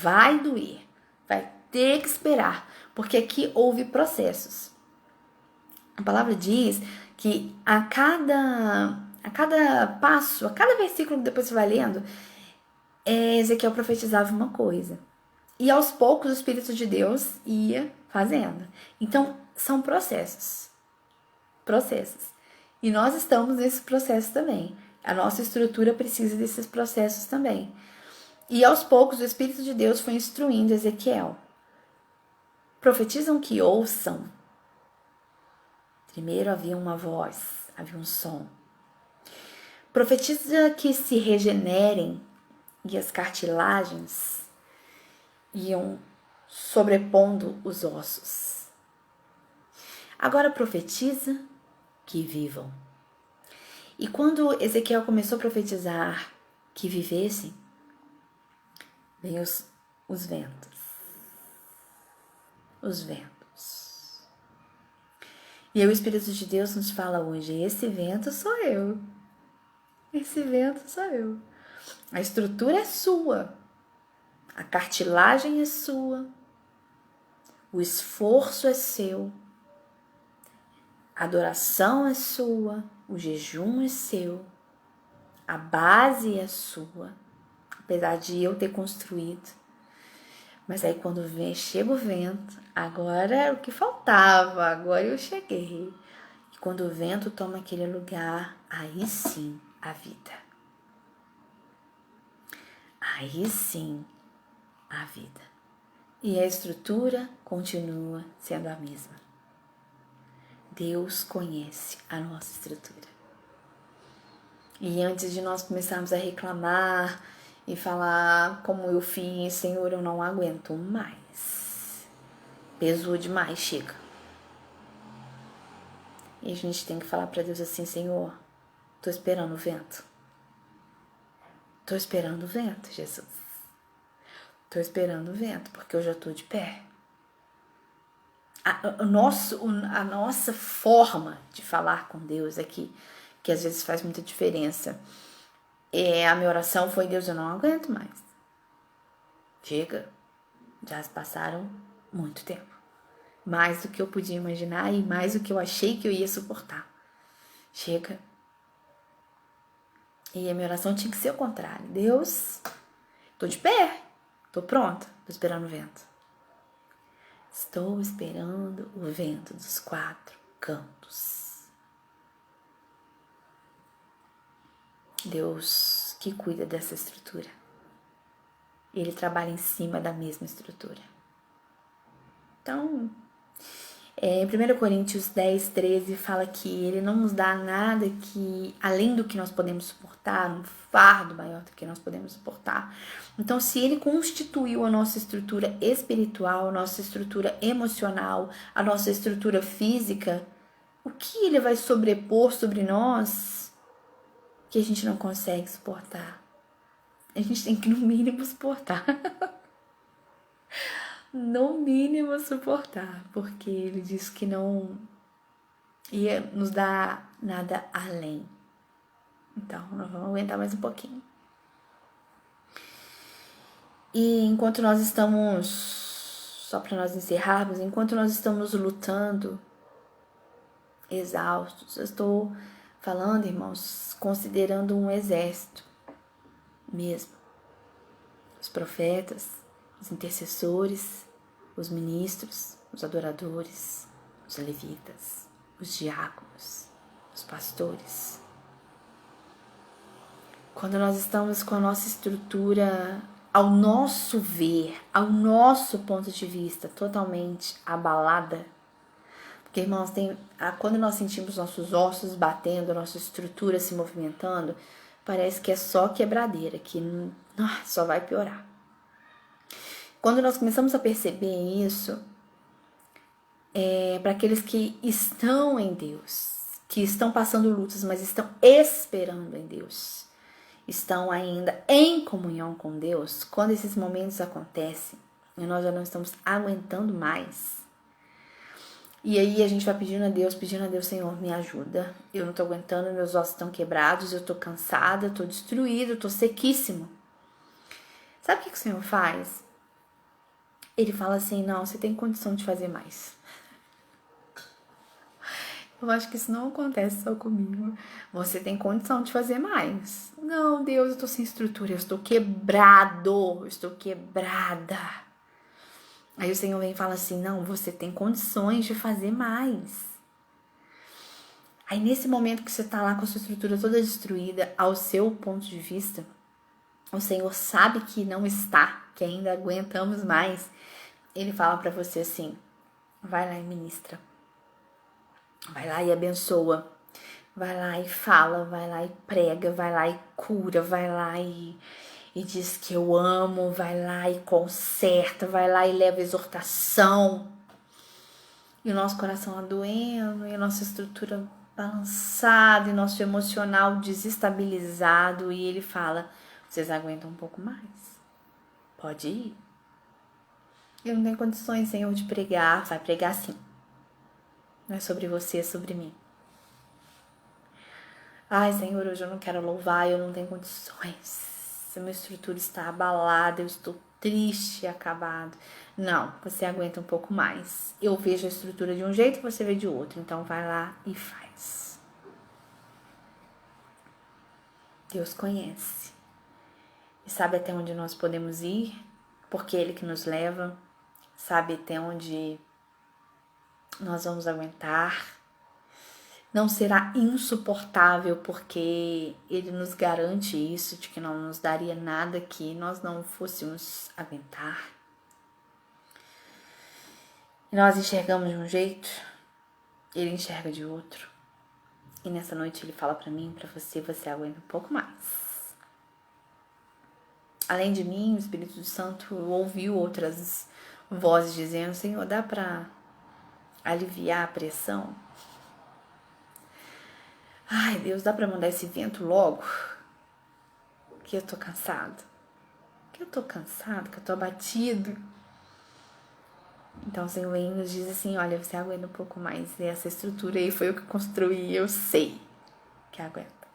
A: Vai doer. Vai ter que esperar. Porque aqui houve processos. A palavra diz que a cada passo, a cada versículo que depois você vai lendo, Ezequiel profetizava uma coisa. E aos poucos o Espírito de Deus ia fazendo. Então, são processos. Processos. E nós estamos nesse processo também. A nossa estrutura precisa desses processos também. E aos poucos o Espírito de Deus foi instruindo Ezequiel. Profetizam que ouçam. Primeiro havia uma voz, havia um som. Profetiza que se regenerem e as cartilagens iam sobrepondo os ossos. Agora profetiza que vivam. E quando Ezequiel começou a profetizar que vivessem, veio os ventos. Os ventos. E aí o Espírito de Deus nos fala hoje, esse vento sou eu. Esse vento sou eu. A estrutura é sua. A cartilagem é sua. O esforço é seu. A adoração é sua. O jejum é seu. A base é sua. Apesar de eu ter construído. Mas aí quando chega o vento, agora era o que faltava, agora eu cheguei. E quando o vento toma aquele lugar, aí sim a vida. Aí sim a vida. E a estrutura continua sendo a mesma. Deus conhece a nossa estrutura. E antes de nós começarmos a reclamar e falar como eu fiz, Senhor, eu não aguento mais. Pesou demais, chega. E a gente tem que falar para Deus assim, Senhor, tô esperando o vento. Tô esperando o vento, Jesus. Tô esperando o vento, porque eu já tô de pé. A nossa forma de falar com Deus aqui, que às vezes faz muita diferença. A minha oração foi, Deus, eu não aguento mais. Chega. Já passaram muito tempo. Mais do que eu podia imaginar e mais do que eu achei que eu ia suportar. Chega. E a minha oração tinha que ser o contrário. Deus, tô de pé. Tô pronta. Tô esperando o vento. Estou esperando o vento dos 4 cantos. Deus que cuida dessa estrutura. Ele trabalha em cima da mesma estrutura. Então, em 1 Coríntios 10, 13 fala que ele não nos dá nada que, além do que nós podemos suportar, um fardo maior do que nós podemos suportar. Então, se ele constituiu a nossa estrutura espiritual, a nossa estrutura emocional, a nossa estrutura física, o que ele vai sobrepor sobre nós que a gente não consegue suportar. A gente tem que, no mínimo, suportar. No mínimo, suportar. Porque ele disse que não ia nos dar nada além. Então, nós vamos aguentar mais um pouquinho. E enquanto nós estamos, só para nós encerrarmos, enquanto nós estamos lutando, exaustos, eu estou falando, irmãos, considerando um exército mesmo. Os profetas, os intercessores, os ministros, os adoradores, os levitas, os diáconos, os pastores. Quando nós estamos com a nossa estrutura, ao nosso ver, ao nosso ponto de vista, totalmente abalada, porque, irmãos, quando nós sentimos nossos ossos batendo, nossa estrutura se movimentando, parece que é só quebradeira, que só vai piorar. Quando nós começamos a perceber isso, para aqueles que estão em Deus, que estão passando lutas, mas estão esperando em Deus, estão ainda em comunhão com Deus, quando esses momentos acontecem e nós já não estamos aguentando mais, e aí a gente vai pedindo a Deus, Senhor, me ajuda, eu não tô aguentando, meus ossos estão quebrados, eu tô cansada, eu tô destruída, eu tô sequíssimo. Sabe o que o Senhor faz? Ele fala assim, não, você tem condição de fazer mais. Eu acho que isso não acontece só comigo. Você tem condição de fazer mais. Não, Deus, eu tô sem estrutura, eu estou quebrado, eu estou quebrada. Aí o Senhor vem e fala assim, não, você tem condições de fazer mais. Aí nesse momento que você tá lá com a sua estrutura toda destruída, ao seu ponto de vista, o Senhor sabe que não está, que ainda aguentamos mais. Ele fala pra você assim, vai lá e ministra. Vai lá e abençoa, vai lá e fala, vai lá e prega, vai lá e cura, vai lá e diz que eu amo, vai lá e conserta, vai lá e leva exortação. E o nosso coração lá doendo, e a nossa estrutura balançada, e nosso emocional desestabilizado. E ele fala, vocês aguentam um pouco mais? Pode ir. Eu não tenho condições, Senhor, de pregar. Vai pregar sim. Não é sobre você, é sobre mim. Ai, Senhor, hoje eu não quero louvar, eu não tenho condições. A minha estrutura está abalada, eu estou triste e acabado. Não, você aguenta um pouco mais. Eu vejo a estrutura de um jeito e você vê de outro. Então vai lá e faz. Deus conhece. E sabe até onde nós podemos ir, porque é Ele que nos leva. Sabe até onde nós vamos aguentar. Não será insuportável, porque Ele nos garante isso, de que não nos daria nada que nós não fôssemos aguentar. E nós enxergamos de um jeito, Ele enxerga de outro. E nessa noite Ele fala pra mim, pra você, você aguenta um pouco mais. Além de mim, o Espírito Santo ouviu outras vozes dizendo, Senhor, dá pra aliviar a pressão? Ai, Deus, dá pra mandar esse vento logo? Que eu tô cansado. Que eu tô abatido. Então o Senhor vem e nos diz assim, olha, você aguenta um pouco mais. E essa estrutura aí foi eu que construí, eu sei que aguenta.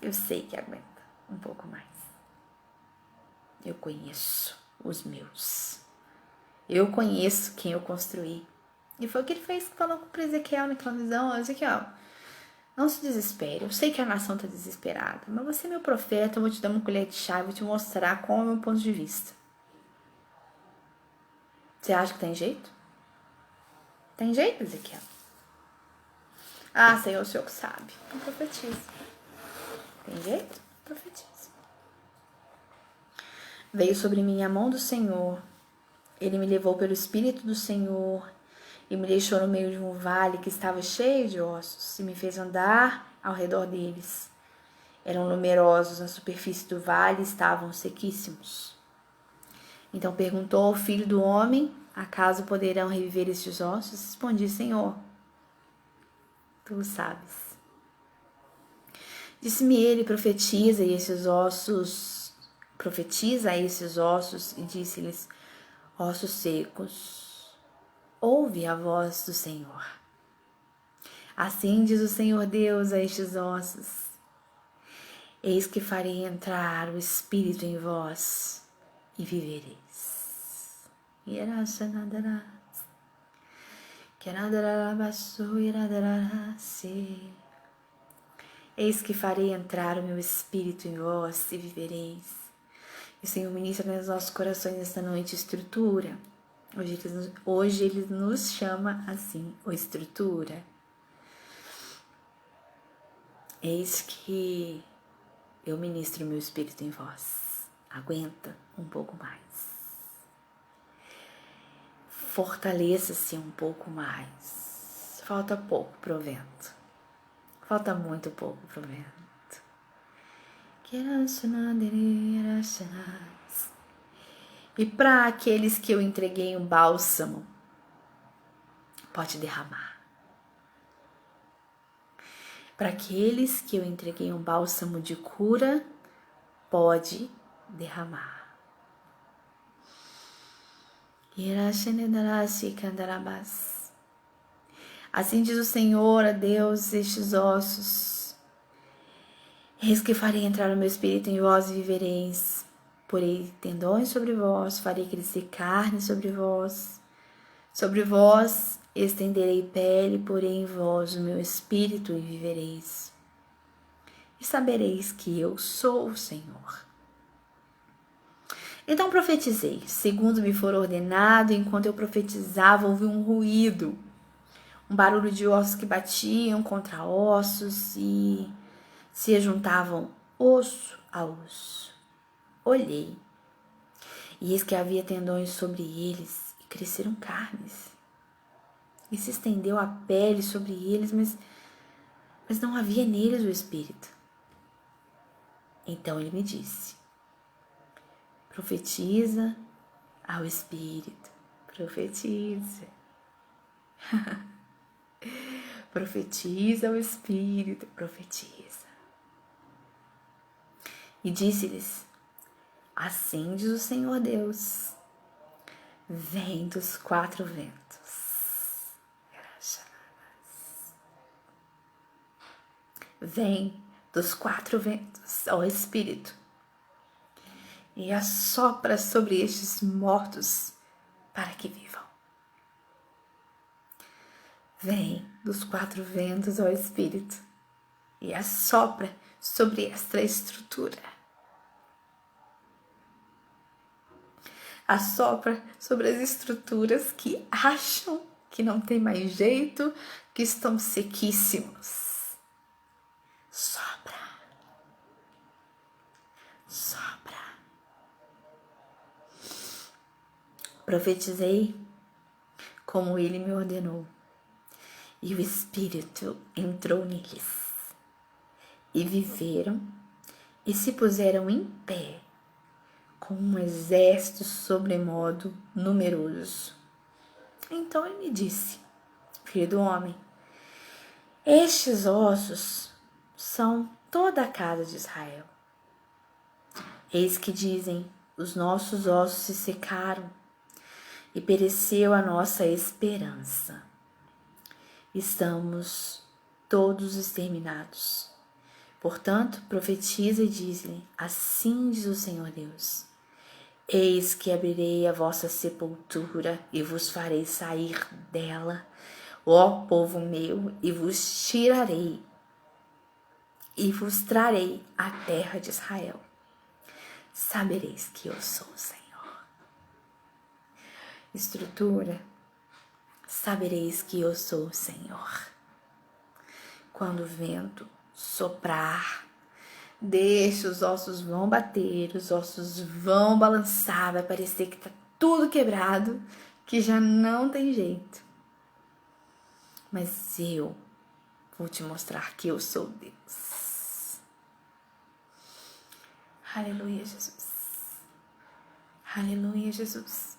A: Eu sei que aguenta um pouco mais. Eu conheço os meus. Eu conheço quem eu construí. E foi o que ele fez, falou com o Ezequiel naquela visão. Ezequiel, não se desespere. Eu sei que a nação está desesperada, mas você é meu profeta, eu vou te dar uma colher de chá, vou te mostrar qual é o meu ponto de vista. Você acha que tem jeito? Tem jeito, Ezequiel? Ah, Senhor, o Senhor que sabe. Eu profetizo. Tem jeito? Profetizo. Veio sobre mim a mão do Senhor. Ele me levou pelo Espírito do Senhor e me deixou no meio de um vale que estava cheio de ossos e me fez andar ao redor deles. Eram numerosos, na superfície do vale estavam sequíssimos. Então perguntou ao filho do homem, acaso poderão reviver estes ossos? Respondi, Senhor, tu o sabes. Disse-me ele, profetiza a esses ossos, e disse-lhes, ossos secos, ouve a voz do Senhor. Assim diz o Senhor Deus a estes ossos, eis que farei entrar o Espírito em vós, e vivereis. Eis que farei entrar o meu Espírito em vós, e vivereis. E o Senhor ministra nos nossos corações esta noite estrutura. Hoje ele nos chama assim, o estrutura. Eis que eu ministro o meu Espírito em vós. Aguenta um pouco mais. Fortaleça-se um pouco mais. Falta pouco pro vento. Falta muito pouco pro vento. E para aqueles que eu entreguei um bálsamo, pode derramar. Para aqueles que eu entreguei um bálsamo de cura, pode derramar. Assim diz o Senhor a Deus, estes ossos. Eis que farei entrar o meu Espírito em vós e vivereis. Porei tendões sobre vós, farei crescer carne sobre vós. Sobre vós estenderei pele, porei em vós o meu Espírito e vivereis. E sabereis que eu sou o Senhor. Então profetizei, segundo me for ordenado. Enquanto eu profetizava, ouvi um ruído, um barulho de ossos que batiam contra ossos e se juntavam osso a osso. Olhei, e eis que havia tendões sobre eles, e cresceram carnes. E se estendeu a pele sobre eles, mas não havia neles o Espírito. Então ele me disse, profetiza ao Espírito, profetiza. Profetiza ao Espírito, profetiza. E disse-lhes, assim diz o Senhor Deus, vem dos 4 ventos. Vem dos 4 ventos, ó Espírito, e assopra sobre estes mortos para que vivam. Vem dos 4 ventos, ó Espírito, e assopra sobre esta estrutura. Assopra sobre as estruturas que acham que não tem mais jeito, que estão sequíssimos. Sopra. Sopra. Profetizei como ele me ordenou, e o Espírito entrou neles, e viveram e se puseram em pé, com um exército sobremodo numeroso. Então ele me disse, filho do homem, estes ossos são toda a casa de Israel. Eis que dizem, os nossos ossos se secaram, e pereceu a nossa esperança. Estamos todos exterminados. Portanto, profetiza e diz-lhe, assim diz o Senhor Deus, eis que abrirei a vossa sepultura e vos farei sair dela, ó povo meu, e vos tirarei e vos trarei à terra de Israel. Sabereis que eu sou o Senhor. Estrutura, sabereis que eu sou o Senhor. Quando o vento soprar, deixa, os ossos vão bater, os ossos vão balançar, vai parecer que tá tudo quebrado, que já não tem jeito. Mas eu vou te mostrar que eu sou Deus. Aleluia, Jesus. Aleluia, Jesus.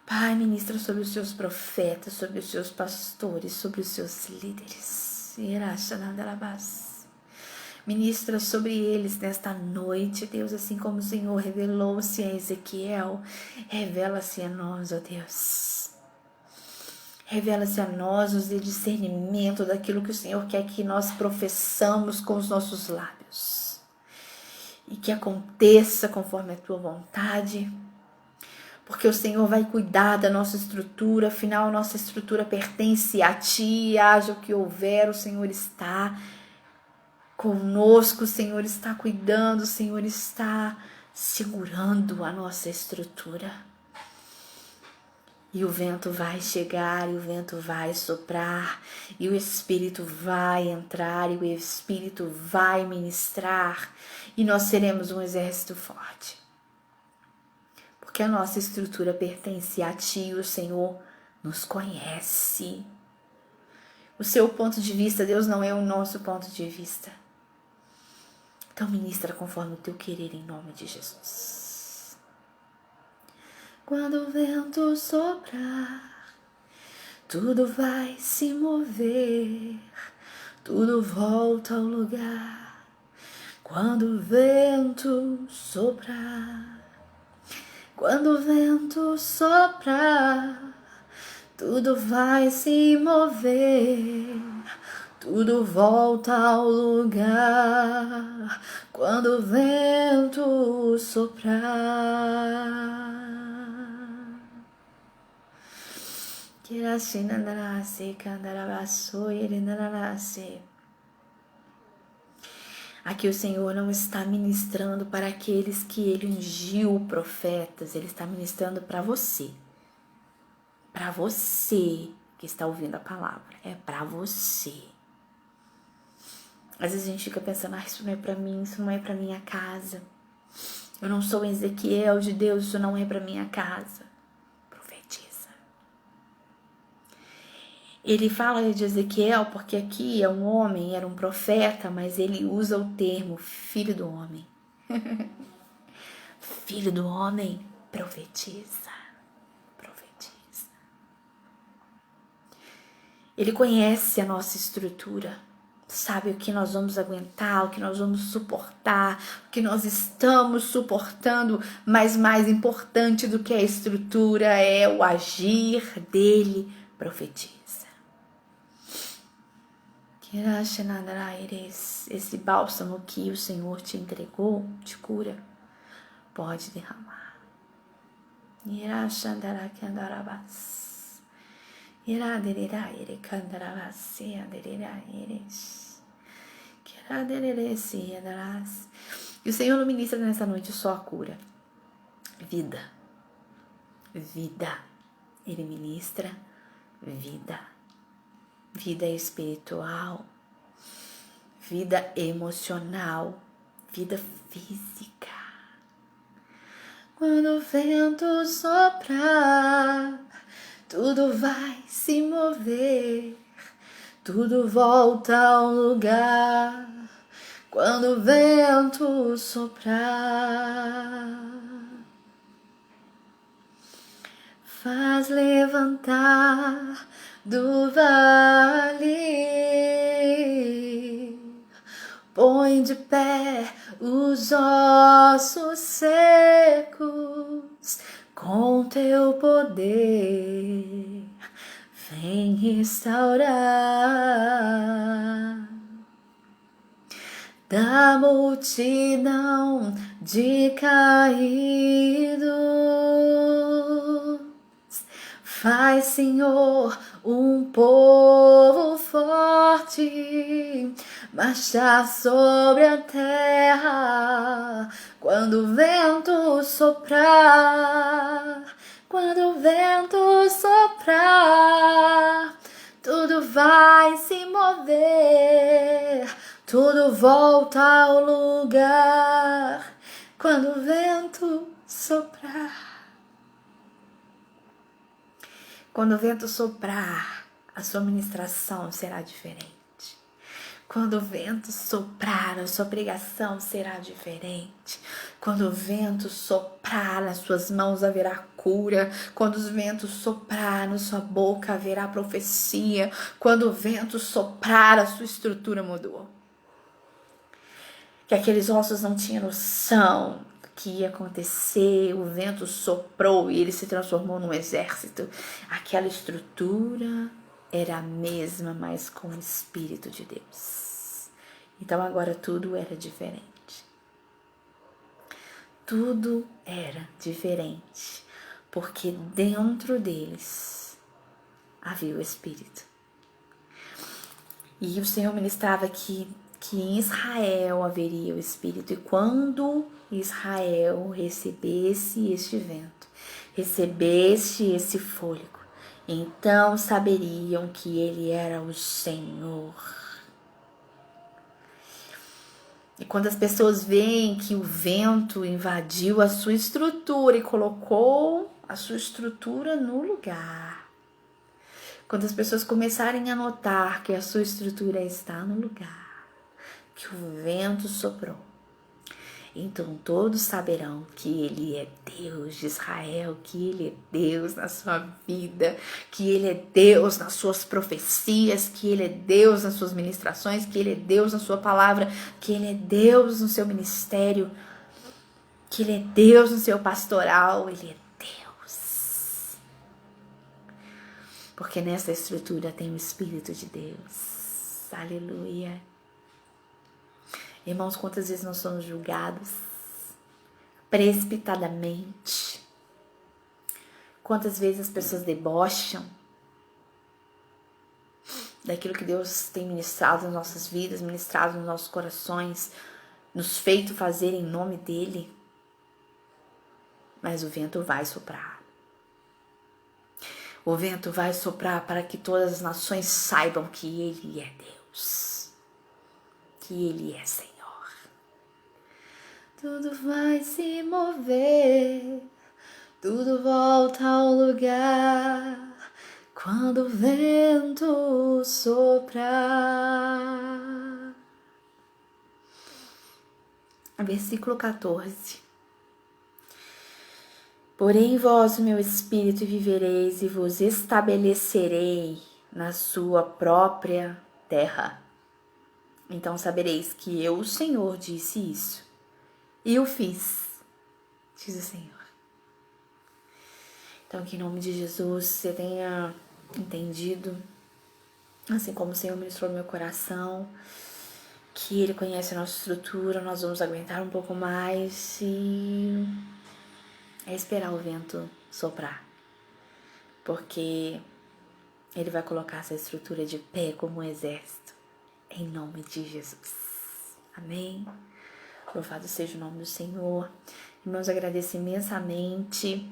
A: Pai, ministra sobre os seus profetas, sobre os seus pastores, sobre os seus líderes. Ministra sobre eles nesta noite, Deus, assim como o Senhor revelou-se a Ezequiel, revela-se a nós, ó Deus. Revela-se a nós, nos dê discernimento daquilo que o Senhor quer que nós professamos com os nossos lábios. E que aconteça conforme a tua vontade, porque o Senhor vai cuidar da nossa estrutura, afinal a nossa estrutura pertence a Ti, haja o que houver, o Senhor está conosco, o Senhor está cuidando, o Senhor está segurando a nossa estrutura. E o vento vai chegar, e o vento vai soprar, e o Espírito vai entrar, e o Espírito vai ministrar, e nós seremos um exército forte. Porque a nossa estrutura pertence a Ti, e o Senhor nos conhece. O seu ponto de vista, Deus, não é o nosso ponto de vista. Então ministra conforme o teu querer em nome de Jesus. Quando o vento soprar, tudo vai se mover, tudo volta ao lugar. Quando o vento soprar, quando o vento soprar, tudo vai se mover, tudo volta ao lugar. Quando o vento soprar. Aqui o Senhor não está ministrando para aqueles que Ele ungiu profetas, Ele está ministrando para você. Para você que está ouvindo a palavra, é para você. Às vezes a gente fica pensando, isso não é para mim, isso não é para minha casa. Eu não sou Ezequiel de Deus, isso não é para minha casa. Profetiza. Ele fala de Ezequiel porque aqui é um homem, era um profeta, mas ele usa o termo filho do homem. Filho do homem, profetiza. Profetiza. Ele conhece a nossa estrutura. Sabe o que nós vamos aguentar, o que nós vamos suportar, o que nós estamos suportando, mas mais importante do que a estrutura é o agir dele. Profetiza. Esse bálsamo que o Senhor te entregou, te cura, pode derramar. E o Senhor não ministra nessa noite só a cura. Vida. Vida. Ele ministra vida. Vida espiritual. Vida emocional. Vida física. Quando o vento soprar, tudo vai se mover, tudo volta ao lugar. Quando o vento soprar, faz levantar do vale, põe de pé os ossos secos, com teu poder vem restaurar. Da multidão de caídos, faz, Senhor, um povo forte marchar sobre a terra. Quando o vento soprar, quando o vento soprar, tudo vai se mover, tudo volta ao lugar. Quando o vento soprar. Quando o vento soprar, a sua ministração será diferente. Quando o vento soprar, a sua pregação será diferente. Quando o vento soprar, nas suas mãos haverá cura. Quando o vento soprar, na sua boca haverá profecia. Quando o vento soprar, a sua estrutura mudou. que aqueles ossos não tinham noção do que ia acontecer. O vento soprou e ele se transformou num exército. Aquela estrutura era a mesma, mas com o Espírito de Deus. Então agora tudo era diferente. Tudo era diferente, porque dentro deles havia o Espírito. E o Senhor ministrava que em Israel haveria o Espírito. E quando Israel recebesse este vento, recebesse esse fôlego, então saberiam que ele era o Senhor. E quando as pessoas veem que o vento invadiu a sua estrutura e colocou a sua estrutura no lugar, quando as pessoas começarem a notar que a sua estrutura está no lugar, que o vento soprou, então todos saberão que Ele é Deus de Israel, que Ele é Deus na sua vida, que Ele é Deus nas suas profecias, que Ele é Deus nas suas ministrações, que Ele é Deus na sua palavra, que Ele é Deus no seu ministério, que Ele é Deus no seu pastoral, Ele é Deus. Porque nessa estrutura tem o Espírito de Deus. Aleluia. Irmãos, quantas vezes nós somos julgados precipitadamente? Quantas vezes as pessoas debocham daquilo que Deus tem ministrado nas nossas vidas, ministrado nos nossos corações, nos feito fazer em nome dEle? Mas o vento vai soprar. O vento vai soprar para que todas as nações saibam que Ele é Deus, que Ele é Senhor. Tudo vai se mover, tudo volta ao lugar quando o vento soprar. Versículo 14. Porém vós, meu espírito, vivereis e vos estabelecerei na sua própria terra. Então sabereis que eu, o Senhor, disse isso. E eu fiz, diz o Senhor. Então, que em nome de Jesus você tenha entendido, assim como o Senhor ministrou no meu coração, que Ele conhece a nossa estrutura, nós vamos aguentar um pouco mais e é esperar o vento soprar. Porque Ele vai colocar essa estrutura de pé como um exército, em nome de Jesus. Amém? Louvado seja o nome do Senhor. Irmãos, agradeço imensamente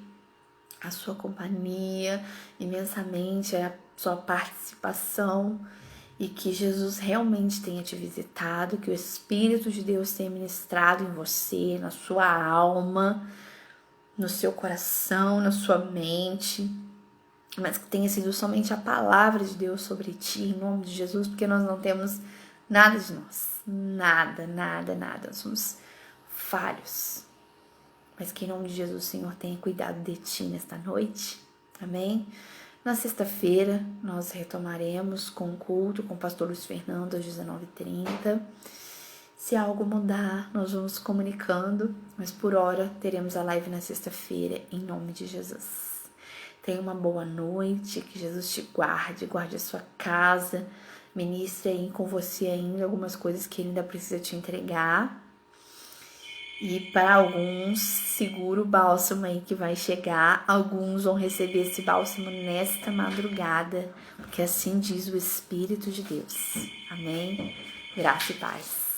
A: a sua companhia, imensamente a sua participação e que Jesus realmente tenha te visitado, que o Espírito de Deus tenha ministrado em você, na sua alma, no seu coração, na sua mente, mas que tenha sido somente a palavra de Deus sobre ti, em nome de Jesus, porque nós não temos nada de nós. Nada. Nós somos falhos. Mas que em nome de Jesus o Senhor tenha cuidado de ti nesta noite. Amém? Na sexta-feira nós retomaremos com o culto com o pastor Luiz Fernando às 19h30. Se algo mudar, nós vamos comunicando. Mas por hora teremos a live na sexta-feira em nome de Jesus. Tenha uma boa noite. Que Jesus te guarde a sua casa. Ministre aí com você ainda algumas coisas que ele ainda precisa te entregar. E para alguns, segura o bálsamo aí que vai chegar. Alguns vão receber esse bálsamo nesta madrugada, porque assim diz o Espírito de Deus. Amém? Graça e paz.